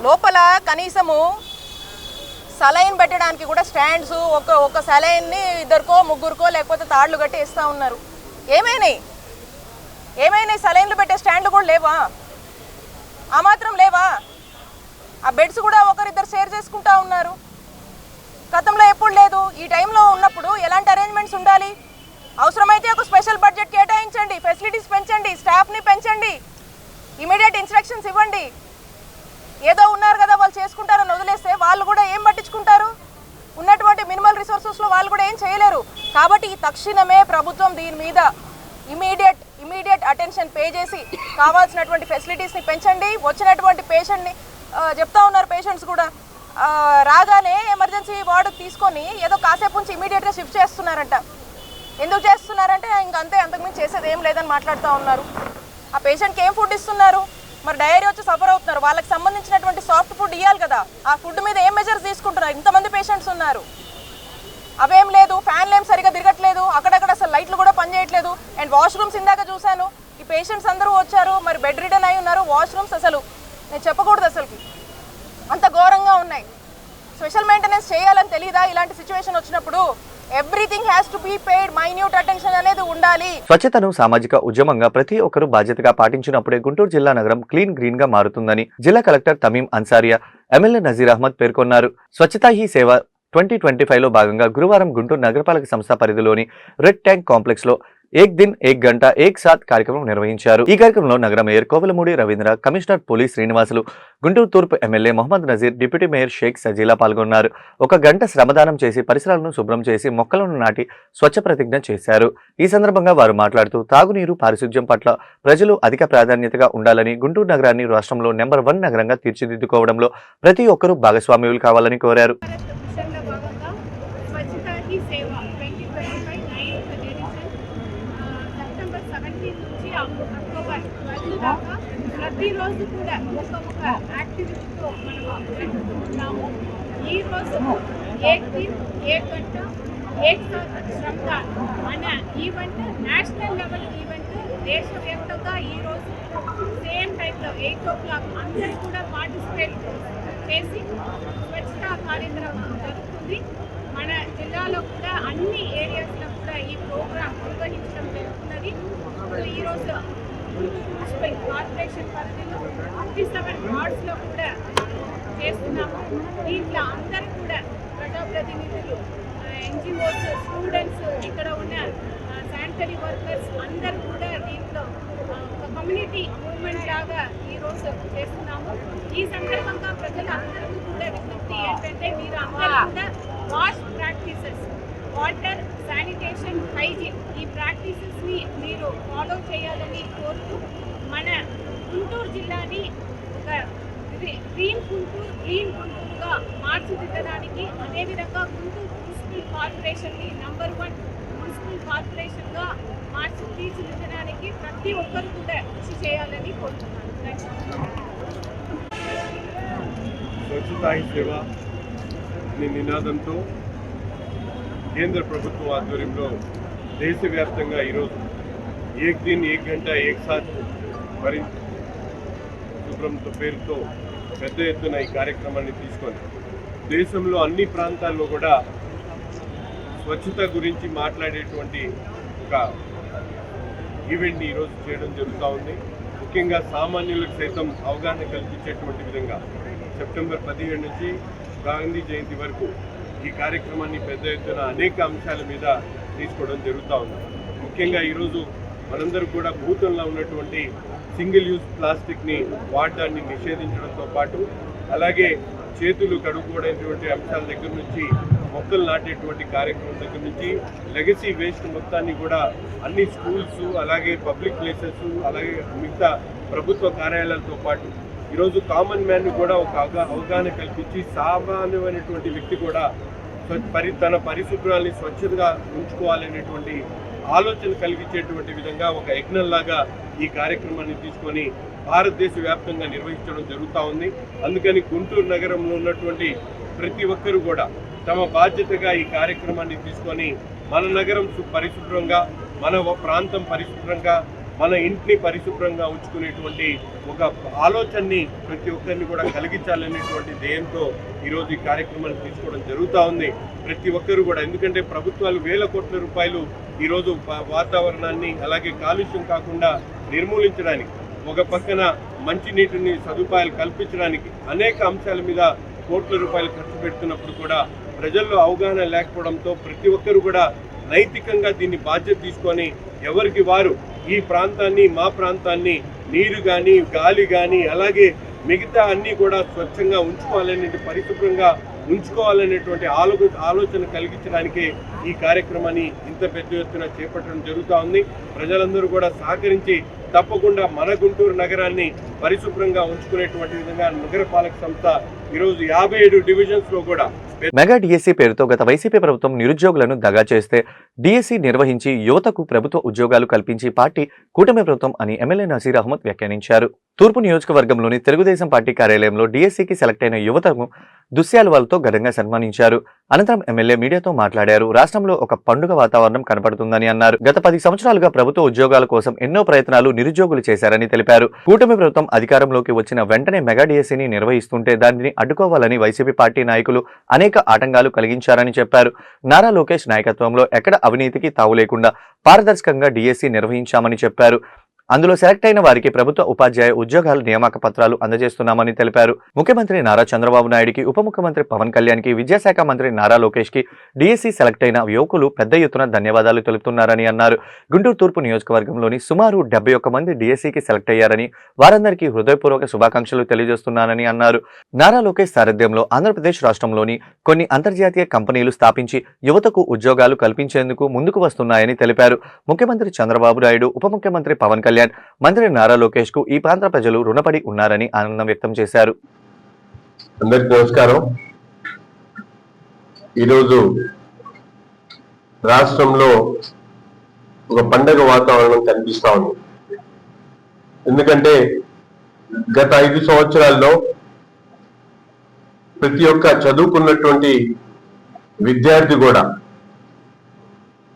లోపల కనీసము సలైన్ పెట్టడానికి కూడా స్టాండ్స్, ఒక సలైన్ని 2కో 3కో లేకపోతే తాళ్ళు కట్టి ఇస్తూ ఉన్నారు. ఏమైనాయి సలైన్లు పెట్టే స్టాండ్లు కూడా లేవా? ఆ మాత్రం లేవా? ఆ బెడ్స్ కూడా ఒకరిద్దరు షేర్ చేసుకుంటా ఉన్నారు. గతంలో ఎప్పుడు లేదు. ఈ టైంలో ఉన్నప్పుడు ఎలాంటి అరేంజ్మెంట్స్ ఉండాలి? అవసరమైతే ఒక స్పెషల్ బడ్జెట్ కేటాయించండి, ఫెసిలిటీస్ పెంచండి, స్టాఫ్ని పెంచండి, ఇమీడియట్ ఇన్స్ట్రక్షన్స్ ఇవ్వండి. ఏదో ఉన్నారు కదా వాళ్ళు చేసుకుంటారని వదిలేస్తే వాళ్ళు కూడా ఏం పట్టించుకుంటారు? ఉన్నటువంటి మినిమల్ రిసోర్సెస్లో వాళ్ళు కూడా ఏం చేయలేరు. కాబట్టి తక్షణమే ప్రభుత్వం దీని మీద ఇమీడియట్ అటెన్షన్ పే చేసి కావాల్సినటువంటి ఫెసిలిటీస్ని పెంచండి. వచ్చినటువంటి పేషెంట్ని చెప్తా ఉన్నారు, పేషెంట్స్ కూడా రాగానే ఎమర్జెన్సీ వార్డుకి తీసుకొని ఏదో కాసేపు నుంచి ఇమీడియట్గా షిఫ్ట్ చేస్తున్నారంట. ఎందుకు చేస్తున్నారంటే ఇంకంతే, అంతకుమించి చేసేది ఏం లేదని మాట్లాడుతూ ఉన్నారు. ఆ పేషెంట్కి ఏం ఫుడ్ ఇస్తున్నారు? మరి డైరీ వచ్చి సఫర్ అవుతున్నారు. వాళ్ళకి సంబంధించినటువంటి సాఫ్ట్ ఫుడ్ ఇవ్వాలి కదా. ఆ ఫుడ్ మీద ఏం మెజర్స్ తీసుకుంటున్నారు? ఇంతమంది పేషెంట్స్ ఉన్నారు, అవేం లేదు. ఫ్యాన్లు ఏం సరిగా తిరగట్లేదు, అక్కడక్కడ అసలు లైట్లు కూడా పనిచేయట్లేదు. అండ్ వాష్రూమ్స్ ఇందాక చూశాను, ఈ పేషెంట్స్ అందరూ వచ్చారు, మరి బెడ్ రిడన్ అయి ఉన్నారు. వాష్రూమ్స్ అసలు నేను చెప్పకూడదు, అసలుకి అంత ఘోరంగా ఉన్నాయి. స్పెషల్ మెయింటెనెన్స్ చేయాలని తెలీదా? ఇలాంటి సిచ్యువేషన్ వచ్చినప్పుడు everything has to be paid, minute attention అనేది ఉండాలి. స్వచ్ఛతను సామాజిక ఉద్యమంగా ప్రతి ఒక్కరూ బాధ్యతగా పాటించినప్పుడే గుంటూరు జిల్లా నగరం క్లీన్ గ్రీన్ గా మారుతుందని జిల్లా కలెక్టర్ తమీం అన్సారియా, ఎమ్మెల్యే నజీర్ అహ్మద్ పేర్కొన్నారు. స్వచ్ఛతా హీ సేవ 2025లో భాగంగా గురువారం గుంటూరు నగరపాలక సంస్థ పరిధిలోని రెడ్ ట్యాంక్ కాంప్లెక్స్ లో ఏక్ దిన్ ఏక్ గంట ఏక్ సాత్ కార్యక్రమం నిర్వహించారు. ఈ కార్యక్రమంలో నగర mayor Kovelamudi Ravindra, commissioner police Srinivasulu, Guntur తూర్పు MLA Mohammed Naseer, deputy mayor Sheikh Sajila పాల్గొన్నారు. 1 గంట శ్రమదానం చేసి పరిసరాలను శుభ్రం చేసి మొక్కలను నాటి స్వచ్ఛ ప్రతిజ్ఞ చేశారు. ఈ సందర్భంగా వారు మాట్లాడుతూ తాగునీరు, పారిశుధ్యం పట్ల ప్రజలు అధిక ప్రాధాన్యతగా ఉండాలని, గుంటూరు నగరాన్ని రాష్ట్రంలో నెంబర్ 1 నగరంగా తీర్చిదిద్దుకోవడంలో ప్రతి ఒక్కరూ భాగస్వామ్యులు కావాలని కోరారు. ప్రతిరోజు కూడా ఒక్కొక్క యాక్టివిటీతో మనం జరుపుకుంటున్నాము. ఈరోజు ఏక్ దిన్ ఏక్ గంట ఏక్ శ్రమదాన్ అనే ఈవెంట్ నేషనల్ లెవెల్ ఈవెంట్ దేశవ్యాప్తంగా ఈరోజు సేమ్ టైంలో 8 o'clock అందరూ కూడా పార్టిసిపేట్ చేసి స్వచ్ఛతా కార్యక్రమం జరుగుతుంది. మన జిల్లాలో కూడా అన్ని ఏరియాస్లో కూడా కూడా ఈ ప్రోగ్రాం నిర్వహించడం జరుగుతున్నది. ఈరోజు మున్సిపల్ కార్పొరేషన్ పరిధిలో 57 వార్డ్స్లో కూడా చేస్తున్నాము. దీంట్లో అందరూ కూడా ప్రజాప్రతినిధులు, ఎన్జిఓస్, స్టూడెంట్స్, ఇక్కడ ఉన్న శానిటరీ వర్కర్స్ అందరూ కూడా దీంట్లో ఒక కమ్యూనిటీ మూవ్మెంట్ లాగా ఈరోజు చేస్తున్నాము. ఈ సందర్భంగా ప్రజలందరికీ కూడా విజ్ఞప్తి ఏంటంటే మీరు అందరూ కూడా wash practices, water, sanitation, hygiene ఈ ప్రాక్టీసెస్ని మీరు ఫాలో చేయాలని కోరుతూ మన గుంటూరు జిల్లాని ఒక గ్రీన్ గుంటూరుగా మార్చిదిద్దడానికి, అదేవిధంగా గుంటూరు మున్సిపల్ కార్పొరేషన్ని నంబర్ 1 మున్సిపల్ కార్పొరేషన్గా తీర్చిదిద్దడానికి ప్రతి ఒక్కరు కూడా కృషి చేయాలని కోరుతున్నాను. స్వచ్ఛతా హీ సేవ అనే నినాదంతో కేంద్ర ప్రభుత్వం ఆధ్వర్యంలో దేశవ్యాప్తంగా ఈరోజు ఏక్ దిన్ ఏక్ గంట ఏక్ సాత్ శుభ్రంతో పేరుతో పెద్ద ఎత్తున ఈ కార్యక్రమాన్ని తీసుకొని దేశంలో అన్ని ప్రాంతాల్లో కూడా స్వచ్ఛత గురించి మాట్లాడేటువంటి ఒక ఈవెంట్ని ఈరోజు చేయడం జరుగుతూ ఉంది. ముఖ్యంగా సామాన్యులకు సైతం అవగాహన కల్పించేటువంటి విధంగా సెప్టెంబర్ 17 నుంచి గాంధీ జయంతి వరకు ఈ కార్యక్రమాన్ని పెద్ద ఎత్తున అనేక అంశాల మీద తీసుకోవడం జరుగుతూ ఉంది. ముఖ్యంగా ఈరోజు మనందరూ కూడా భూతంలో ఉన్నటువంటి సింగిల్ యూజ్ ప్లాస్టిక్ని వాడడాన్ని నిషేధించడంతో పాటు అలాగే చేతులు కడుక్కోవడానికి అంశాల దగ్గర నుంచి మొక్కలు నాటేటువంటి కార్యక్రమం దగ్గర నుంచి లెగసీ వేస్ట్ మొత్తాన్ని కూడా అన్ని స్కూల్స్, అలాగే పబ్లిక్ ప్లేసెస్, అలాగే మిగతా ప్రభుత్వ కార్యాలయాలతో పాటు ఈరోజు కామన్ మ్యాన్ కూడా ఒక అవగాహన కల్పించి సామాన్యమైనటువంటి వ్యక్తి కూడా తన పరిశుభ్రాన్ని స్వచ్ఛతగా ఉంచుకోవాలనేటువంటి ఆలోచన కలిగించేటువంటి విధంగా ఒక యజ్ఞంలాగా ఈ కార్యక్రమాన్ని తీసుకొని భారతదేశ వ్యాప్తంగా నిర్వహించడం జరుగుతూ ఉంది. అందుకని గుంటూరు నగరంలో ఉన్నటువంటి ప్రతి ఒక్కరూ కూడా తమ బాధ్యతగా ఈ కార్యక్రమాన్ని తీసుకొని మన నగరం పరిశుభ్రంగా, మన ప్రాంతం పరిశుభ్రంగా, మన ఇంటిని పరిశుభ్రంగా ఉంచుకునేటువంటి ఒక ఆలోచనని ప్రతి ఒక్కరిని కూడా కలిగించాలనేటువంటి ధ్యేయంతో ఈరోజు ఈ కార్యక్రమాన్ని తీసుకోవడం జరుగుతూ ఉంది. ప్రతి ఒక్కరు కూడా, ఎందుకంటే ప్రభుత్వాలు వేల కోట్ల రూపాయలు ఈరోజు వాతావరణాన్ని అలాగే కాలుష్యం కాకుండా నిర్మూలించడానికి, ఒక పక్కన మంచినీటిని సదుపాయాలు కల్పించడానికి అనేక అంశాల మీద కోట్ల రూపాయలు ఖర్చు పెడుతున్నప్పుడు కూడా ప్రజల్లో అవగాహన లేకపోవడంతో ప్రతి ఒక్కరు కూడా నైతికంగా దీన్ని బాధ్యత తీసుకొని ఎవరికి వారు ఈ ప్రాంతాన్ని, మా ప్రాంతాన్ని నీరు కానీ, గాలి కానీ, అలాగే మిగతా అన్నీ కూడా స్వచ్ఛంగా ఉంచుకోవాలనే, పరిశుభ్రంగా ఉంచుకోవాలనేటువంటి ఆలోచన కలిగించడానికే ఈ కార్యక్రమాన్ని ఇంత పెద్ద ఎత్తున చేపట్టడం జరుగుతూ ఉంది. ప్రజలందరూ కూడా సహకరించి తప్పకుండా మన గుంటూరు నగరాన్ని పరిశుభ్రంగా ఉంచుకునేటువంటి విధంగా నగరపాలక సంస్థ ఈరోజు 57 డివిజన్స్ లో కూడా మెగా డిఎస్సీ పేరుతో గత వైసీపీ ప్రభుత్వం నిరుద్యోగులను దగా చేస్తే డిఎస్సీ నిర్వహించి యువతకు ప్రభుత్వ ఉద్యోగాలు కల్పించి పార్టీ కూటమి ప్రభుత్వం అని ఎమ్మెల్యే నసీర్ అహ్మద్ వ్యాఖ్యానించారు. తూర్పు నియోజకవర్గంలోని తెలుగుదేశం పార్టీ కార్యాలయంలో డిఎస్సీకి సెలెక్ట్ అయిన యువతకు దుశ్యాలువాలతో ఘనంగా సన్మానించారు. అనంతరం ఎమ్మెల్యే మీడియాతో మాట్లాడారు. రాష్ట్రంలో ఒక పండుగ వాతావరణం కనపడుతుందని అన్నారు. గత 10 సంవత్సరాలుగా ప్రభుత్వ ఉద్యోగాల కోసం ఎన్నో ప్రయత్నాలు నిరుద్యోగులు చేశారని తెలిపారు. కూటమి ప్రభుత్వం అధికారంలోకి వచ్చిన వెంటనే మెగా డిఎస్సీని నిర్వహిస్తుంటే దానిని అడ్డుకోవాలని వైసీపీ పార్టీ నాయకులు అనేక ఆటంకాలు కలిగించారని చెప్పారు. నారా లోకేష్ నాయకత్వంలో ఎక్కడ అవినీతికి తావు లేకుండా పారదర్శకంగా డిఎస్సీ నిర్వహించామని చెప్పారు. అందులో సెలెక్ట్ అయిన వారికి ప్రభుత్వ ఉపాధ్యాయ ఉద్యోగాల నియామక పత్రాలు అందజేస్తున్నామని తెలిపారు. ముఖ్యమంత్రి నారా చంద్రబాబు నాయుడికి, ఉప ముఖ్యమంత్రి పవన్ కళ్యాణ్కి, విద్యాశాఖ మంత్రి నారా లోకేష్కి డిఎస్సీ సెలెక్ట్ అయిన యువకులు పెద్ద ఎత్తున ధన్యవాదాలు తెలుపుతున్నారని అన్నారు. గుంటూరు తూర్పు నియోజకవర్గంలోని సుమారు 71 మంది డిఎస్సీకి సెలెక్ట్ అయ్యారని, వారందరికీ హృదయపూర్వక శుభాకాంక్షలు తెలియజేస్తున్నానని అన్నారు. నారా లోకేష్ సారథ్యంలో ఆంధ్రప్రదేశ్ రాష్ట్రంలోని కొన్ని అంతర్జాతీయ కంపెనీలు స్థాపించి యువతకు ఉద్యోగాలు కల్పించేందుకు ముందుకు వస్తున్నాయని తెలిపారు. ముఖ్యమంత్రి చంద్రబాబు నాయుడు, ఉప ముఖ్యమంత్రి పవన్ కళ్యాణ్, మంత్రి నారా లోకేష్ కు ఈ ప్రాంత ప్రజలు రుణపడి ఉన్నారని ఆనందం వ్యక్తం చేశారు. అందరికీ నమస్కారం. ఈరోజు రాష్ట్రంలో ఒక పండగ వాతావరణం కనిపిస్తా ఉంది. ఎందుకంటే గత 5 సంవత్సరాల్లో ప్రతి ఒక్క చదువుకున్నటువంటి విద్యార్థి కూడా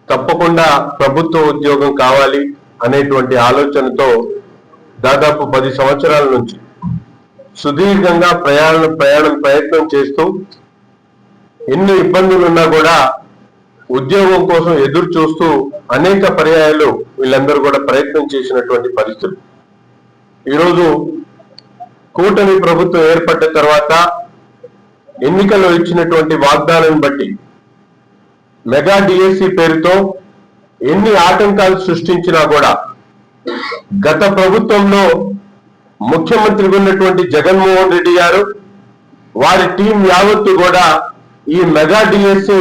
తప్పకుండా ప్రభుత్వ ఉద్యోగం కావాలి అనేటువంటి ఆలోచనతో దాదాపు 10 సంవత్సరాల నుంచి సుదీర్ఘంగా ప్రయత్నం చేస్తూ ఎన్ని ఇబ్బందులున్నా కూడా ఉద్యోగం కోసం ఎదురు చూస్తూ అనేక పర్యాయాలు వీళ్ళందరూ కూడా ప్రయత్నం చేసినటువంటి పరిస్థితులు. ఈరోజు కూటమి ప్రభుత్వం ఏర్పడ్డ తర్వాత ఎన్నికల్లో ఇచ్చినటువంటి వాగ్దానాన్ని బట్టి మెగా డిఎస్సి పేరుతో ఎన్ని ఆటంకాలు సృష్టించినా కూడా గత ప్రభుత్వంలో ముఖ్యమంత్రిగా ఉన్నటువంటి జగన్మోహన్ రెడ్డి గారు వారి టీం యావత్తు కూడా ఈ మెగా డిఎస్సి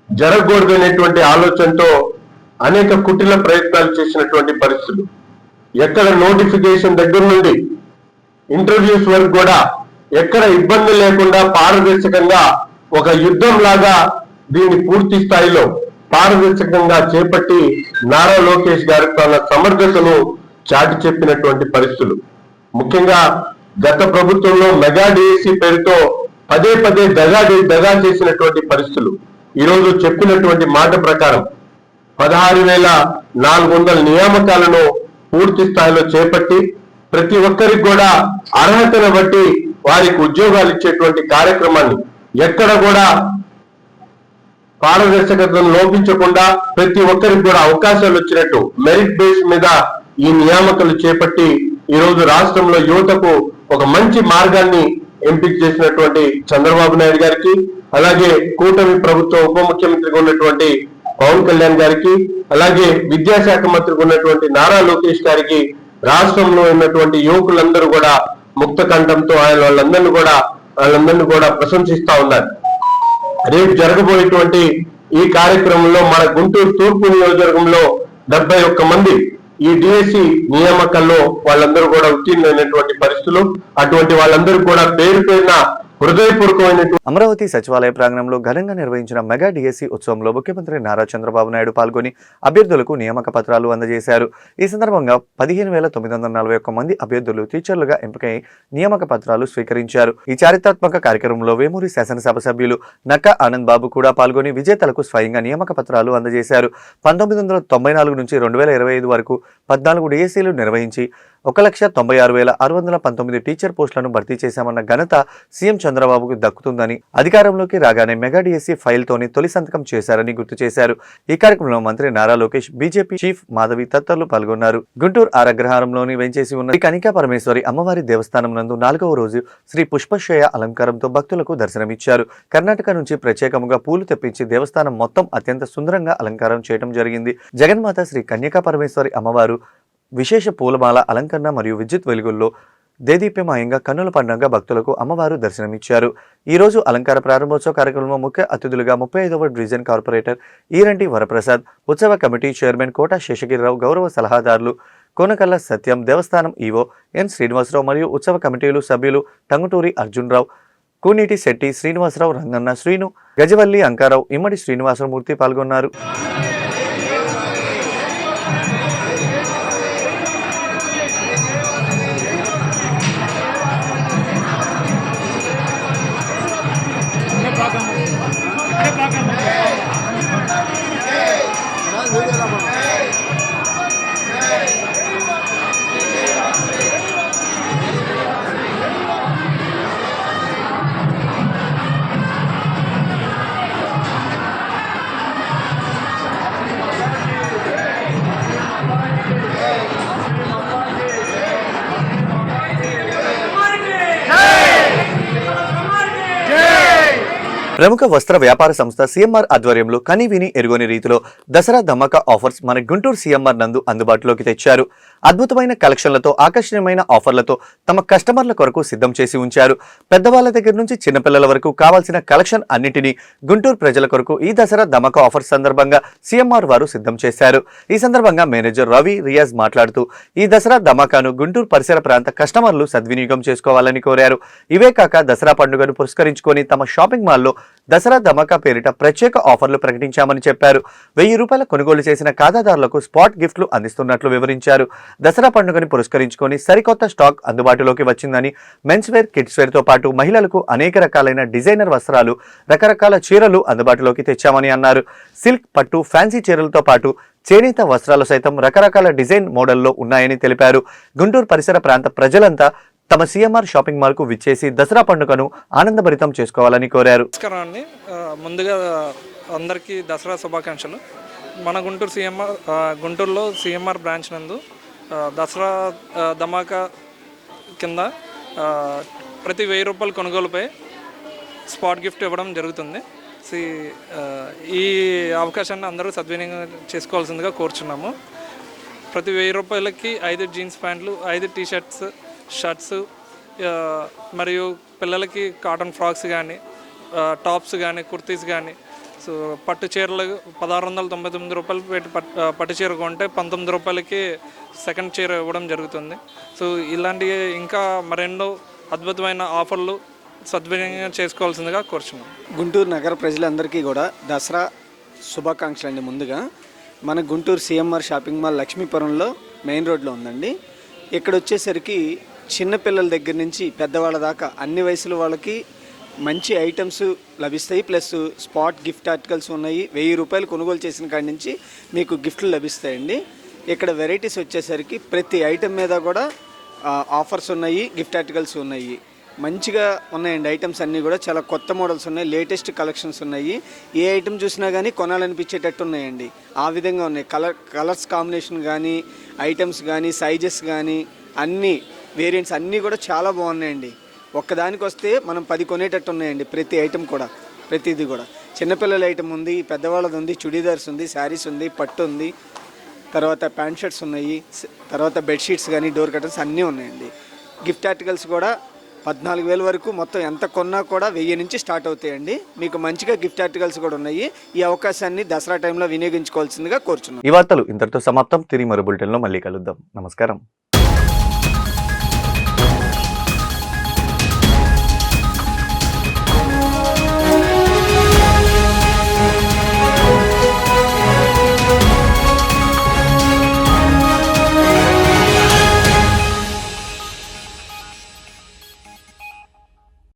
జరగకూడదనేటువంటి ఆలోచనతో అనేక కుటిల ప్రయత్నాలు చేసినటువంటి పరిస్థితులు. ఎక్కడ నోటిఫికేషన్ దగ్గర నుండి ఇంటర్వ్యూస్ వరకు కూడా ఎక్కడ ఇబ్బంది లేకుండా పారదర్శకంగా ఒక యుద్ధం లాగా దీన్ని పూర్తి స్థాయిలో పారదర్శకంగా చేపట్టి నారా లోకేష్ గారు తన సమర్థతను చాటి చెప్పినటువంటి పరిస్థితులు. ముఖ్యంగా గత ప్రభుత్వంలో మెగా డిఎస్సి పేరుతో పదే పదే దగా చేసినటువంటి పరిస్థితులు. ఈరోజు చెప్పినటువంటి మాట ప్రకారం 16,400 నియామకాలను పూర్తి స్థాయిలో చేపట్టి ప్రతి ఒక్కరికి కూడా అర్హతను బట్టి వారికి ఉద్యోగాలు ఇచ్చేటువంటి కార్యక్రమాన్ని ఎక్కడ కూడా పారదర్శకతను లోపించకుండా ప్రతి ఒక్కరికి కూడా అవకాశాలు వచ్చినట్టు మెరిట్ బేస్ మీద ఈ నియామకాలు చేపట్టి ఈరోజు రాష్ట్రంలో యువతకు ఒక మంచి మార్గాన్ని ఎంపిక చేసినటువంటి చంద్రబాబు నాయుడు గారికి, అలాగే కూటమి ప్రభుత్వం ఉప ముఖ్యమంత్రిగా ఉన్నటువంటి పవన్ కళ్యాణ్ గారికి, అలాగే విద్యాశాఖ మంత్రిగా ఉన్నటువంటి నారా లోకేష్ గారికి రాష్ట్రంలో ఉన్నటువంటి యువకులందరూ కూడా ముక్త కంఠంతో వాళ్ళందరినీ కూడా ప్రశంసిస్తా ఉన్నారు. రేపు జరగబోయేటువంటి ఈ కార్యక్రమంలో మన గుంటూరు తూర్పు నియోజకవర్గంలో 71 మంది ఈ డిఎస్సి నియామకాల్లో వాళ్ళందరూ కూడా ఉత్తీర్ణమైనటువంటి పరిస్థితులు. అటువంటి వాళ్ళందరూ కూడా పేరు పేరున హృదయపూర్వకమైనటువంటి అమరావతి సచివాలయ ప్రాంగణంలో ఘనంగా నిర్వహించిన మెగా డిఎస్సి ఉత్సవంలో ముఖ్యమంత్రి నారా చంద్రబాబు నాయుడు పాల్గొని అభ్యర్థులకు నియామక పత్రాలు అందజేశారు. ఈ సందర్భంగా 15,941 మంది అభ్యర్థులు టీచర్లుగా ఎంపికై నియామక పత్రాలు స్వీకరించారు. ఈ చారిత్రాత్మక కార్యక్రమంలో వేమూరి శాసనసభ సభ్యులు నక్కా ఆనంద్ బాబు కూడా పాల్గొని విజేతలకు స్వయంగా నియామక పత్రాలు అందజేశారు. 1994 నుంచి 2025 వరకు 14 డిఎస్సీలు నిర్వహించి 1,96,619 టీచర్ పోస్టులను భర్తీ చేశామన్న ఘనత సీఎం చంద్రబాబుకు దక్కుతుందని, అధికారంలోకి రాగానే మెగా డిఎస్సి ఫైల్తోని తొలి సంతకం చేశారని గుర్తు చేశారు. ఈ కార్యక్రమంలో మంత్రి నారా లోకేష్, బీజేపీ చీఫ్ మాధవి తదితరులు పాల్గొన్నారు. గుంటూరు ఆరగ్రహారంలోని వెంచేసి ఉన్న శ్రీ కనికా పరమేశ్వరి అమ్మవారి దేవస్థానం నందు 4వ రోజు శ్రీ పుష్పశయ అలంకారంతో భక్తులకు దర్శనమిచ్చారు. కర్ణాటక నుంచి ప్రత్యేకముగా పూలు తెప్పించి దేవస్థానం మొత్తం అత్యంత సుందరంగా అలంకారం చేయడం జరిగింది. జగన్మాత శ్రీ కన్యకా పరమేశ్వరి అమ్మవారు విశేష పూలమాల అలంకరణ మరియు విద్యుత్ వెలుగుల్లో దేదీప్యమయంగా కన్నుల పండుగ భక్తులకు అమ్మవారు దర్శనమిచ్చారు. ఈ రోజు అలంకార ప్రారంభోత్సవ కార్యక్రమంలో ముఖ్య అతిథులుగా 35వ డివిజన్ కార్పొరేటర్ ఈరంటి వరప్రసాద్, ఉత్సవ కమిటీ చైర్మన్ కోట శేషగిరిరావు, గౌరవ సలహాదారులు కోనకల్ల సత్యం, దేవస్థానం ఈవో ఎన్ శ్రీనివాసరావు మరియు ఉత్సవ కమిటీలు సభ్యులు టంగుటూరి అర్జున్రావు, కూనీటి శెట్టి శ్రీనివాసరావు, రంగన్న, శ్రీను, గజవల్లి అంకారావు, ఇమ్మడి శ్రీనివాసమూర్తి పాల్గొన్నారు. ప్రముఖ వస్త్ర వ్యాపార సంస్థ సిఎంఆర్ ఆధ్వర్యంలో కనివిని ఎరుగని రీతిలో దసరా ధమాకా ఆఫర్స్ మన గుంటూరు సిఎంఆర్ నందు అందుబాటులోకి తెచ్చారు. అద్భుతమైన కలెక్షన్లతో, ఆకర్షణీయమైన ఆఫర్లతో తమ కస్టమర్ల కొరకు సిద్ధం చేసి ఉంచారు. పెద్దవాళ్ల దగ్గర నుంచి చిన్నపిల్లల వరకు కావాల్సిన కలెక్షన్ అన్నింటినీ గుంటూరు ప్రజల కొరకు ఈ దసరా ధమాకా ఆఫర్స్ సందర్భంగా సిఎంఆర్ వారు సిద్ధం చేశారు. ఈ సందర్భంగా మేనేజర్ రవి రియాజ్ మాట్లాడుతూ ఈ దసరా ధమాకాను గుంటూరు పరిసర ప్రాంత కస్టమర్లు సద్వినియోగం చేసుకోవాలని కోరారు. ఇవే కాక దసరా పండుగను పురస్కరించుకొని తమ షాపింగ్ మాల్లో దసరా ధమాకా పేరిట ప్రత్యేక ఆఫర్లు ప్రకటించామని చెప్పారు. 1000 రూపాయల కొనుగోలు చేసిన ఖాతాదారులకు స్పాట్ గిఫ్ట్లు అందిస్తున్నట్లు వివరించారు. దసరా పండుగని పురస్కరించుకొని సరికొత్త స్టాక్ అందుబాటులోకి వచ్చిందని, మెన్స్ వేర్, కిడ్స్ వేర్ తో పాటు మహిళలకు అనేక రకాలైన డిజైనర్ వస్త్రాలు, రకరకాల చీరలు అందుబాటులోకి తెచ్చామని అన్నారు. సిల్క్, పట్టు, ఫ్యాన్సీ చీరలతో పాటు చేనేత వస్త్రాలు సైతం రకరకాల డిజైన్ మోడల్లో ఉన్నాయని తెలిపారు. గుంటూరు పరిసర ప్రాంత ప్రజలంతా తమ సిఎంఆర్ షాపింగ్ మాల్ కు విచ్చేసి దసరా పండుగను ఆనందభరితం చేసుకోవాలని కోరారు. ముందుగా అందరికీ దసరా శుభాకాంక్షలు. మన గుంటూరులో సిఎంఆర్ బ్రాంచ్ నందు దసరా ధమాకా కింద ప్రతి 1000 రూపాయల కొనుగోలుపై స్పాట్ గిఫ్ట్ ఇవ్వడం జరుగుతుంది. ఈ అవకాశాన్ని అందరూ సద్వినియోగం చేసుకోవాల్సిందిగా కోరుచున్నాము. ప్రతి 1000 రూపాయలకి 5 జీన్స్ ప్యాంట్లు, 5 టీషర్ట్స్, షర్ట్స్ మరియు పిల్లలకి కాటన్ ఫ్రాక్స్ కానీ, టాప్స్ కానీ, కుర్తీస్ కానీ, సో పట్టు చీరలు 1699 రూపాయలు పెట్టి పట్టు చీర కొంటే 19 రూపాయలకి సెకండ్ చీర ఇవ్వడం జరుగుతుంది. సో ఇలాంటి ఇంకా మరెన్నో అద్భుతమైన ఆఫర్లు సద్వినియోగం చేసుకోవాల్సిందిగా కోరుచున్నాం. గుంటూరు నగర ప్రజలందరికీ కూడా దసరా శుభాకాంక్షలు అండి. ముందుగా మన గుంటూరు సిఎంఆర్ షాపింగ్ మాల్ లక్ష్మీపురంలో మెయిన్ రోడ్లో ఉందండి. ఇక్కడ వచ్చేసరికి చిన్నపిల్లల దగ్గర నుంచి పెద్దవాళ్ళ దాకా అన్ని వయసుల వాళ్ళకి మంచి ఐటమ్స్ లభిస్తాయి. ప్లస్ స్పాట్ గిఫ్ట్ ఆర్టికల్స్ ఉన్నాయి. 1000 రూపాయలు కొనుగోలు చేసిన కాడి నుంచి మీకు గిఫ్ట్లు లభిస్తాయండి. ఇక్కడ వెరైటీస్ వచ్చేసరికి ప్రతి ఐటెం మీద కూడా ఆఫర్స్ ఉన్నాయి, గిఫ్ట్ ఆర్టికల్స్ ఉన్నాయి. మంచిగా ఉన్నాయండి. ఐటమ్స్ అన్నీ కూడా చాలా కొత్త మోడల్స్ ఉన్నాయి, లేటెస్ట్ కలెక్షన్స్ ఉన్నాయి. ఏ ఐటమ్ చూసినా కానీ కొనాలనిపించేటట్టు ఉన్నాయండి. ఆ విధంగా ఉన్నాయి. కలర్స్ కాంబినేషన్ కానీ, ఐటమ్స్ కానీ, సైజెస్ కానీ, అన్నీ వేరియంట్స్ అన్నీ కూడా చాలా బాగున్నాయండి. ఒక్కదానికి వస్తే మనం 10 కొనేటట్టు ఉన్నాయండి. ప్రతి ఐటెం కూడా, ప్రతిదీ కూడా. చిన్నపిల్లల ఐటమ్ ఉంది, పెద్దవాళ్ళది ఉంది, చుడీదార్స్ ఉంది, శారీస్ ఉంది, పట్టు ఉంది, తర్వాత ప్యాంట్ షర్ట్స్ ఉన్నాయి, తర్వాత బెడ్షీట్స్ కానీ, డోర్ కర్టన్స్ అన్నీ ఉన్నాయండి. గిఫ్ట్ ఆర్టికల్స్ కూడా 14,000 వరకు మొత్తం ఎంత కొన్నా కూడా 1000 నుంచి స్టార్ట్ అవుతాయండి. మీకు మంచిగా గిఫ్ట్ ఆర్టికల్స్ కూడా ఉన్నాయి. ఈ అవకాశాన్ని దసరా టైంలో వినియోగించుకోవాల్సిందిగా కోరుచున్నాం. ఈ వార్తలు ఇంతటితో సమాప్తం. తిరిగి మరో బులెటిన్లో మళ్ళీ కలుద్దాం. నమస్కారం.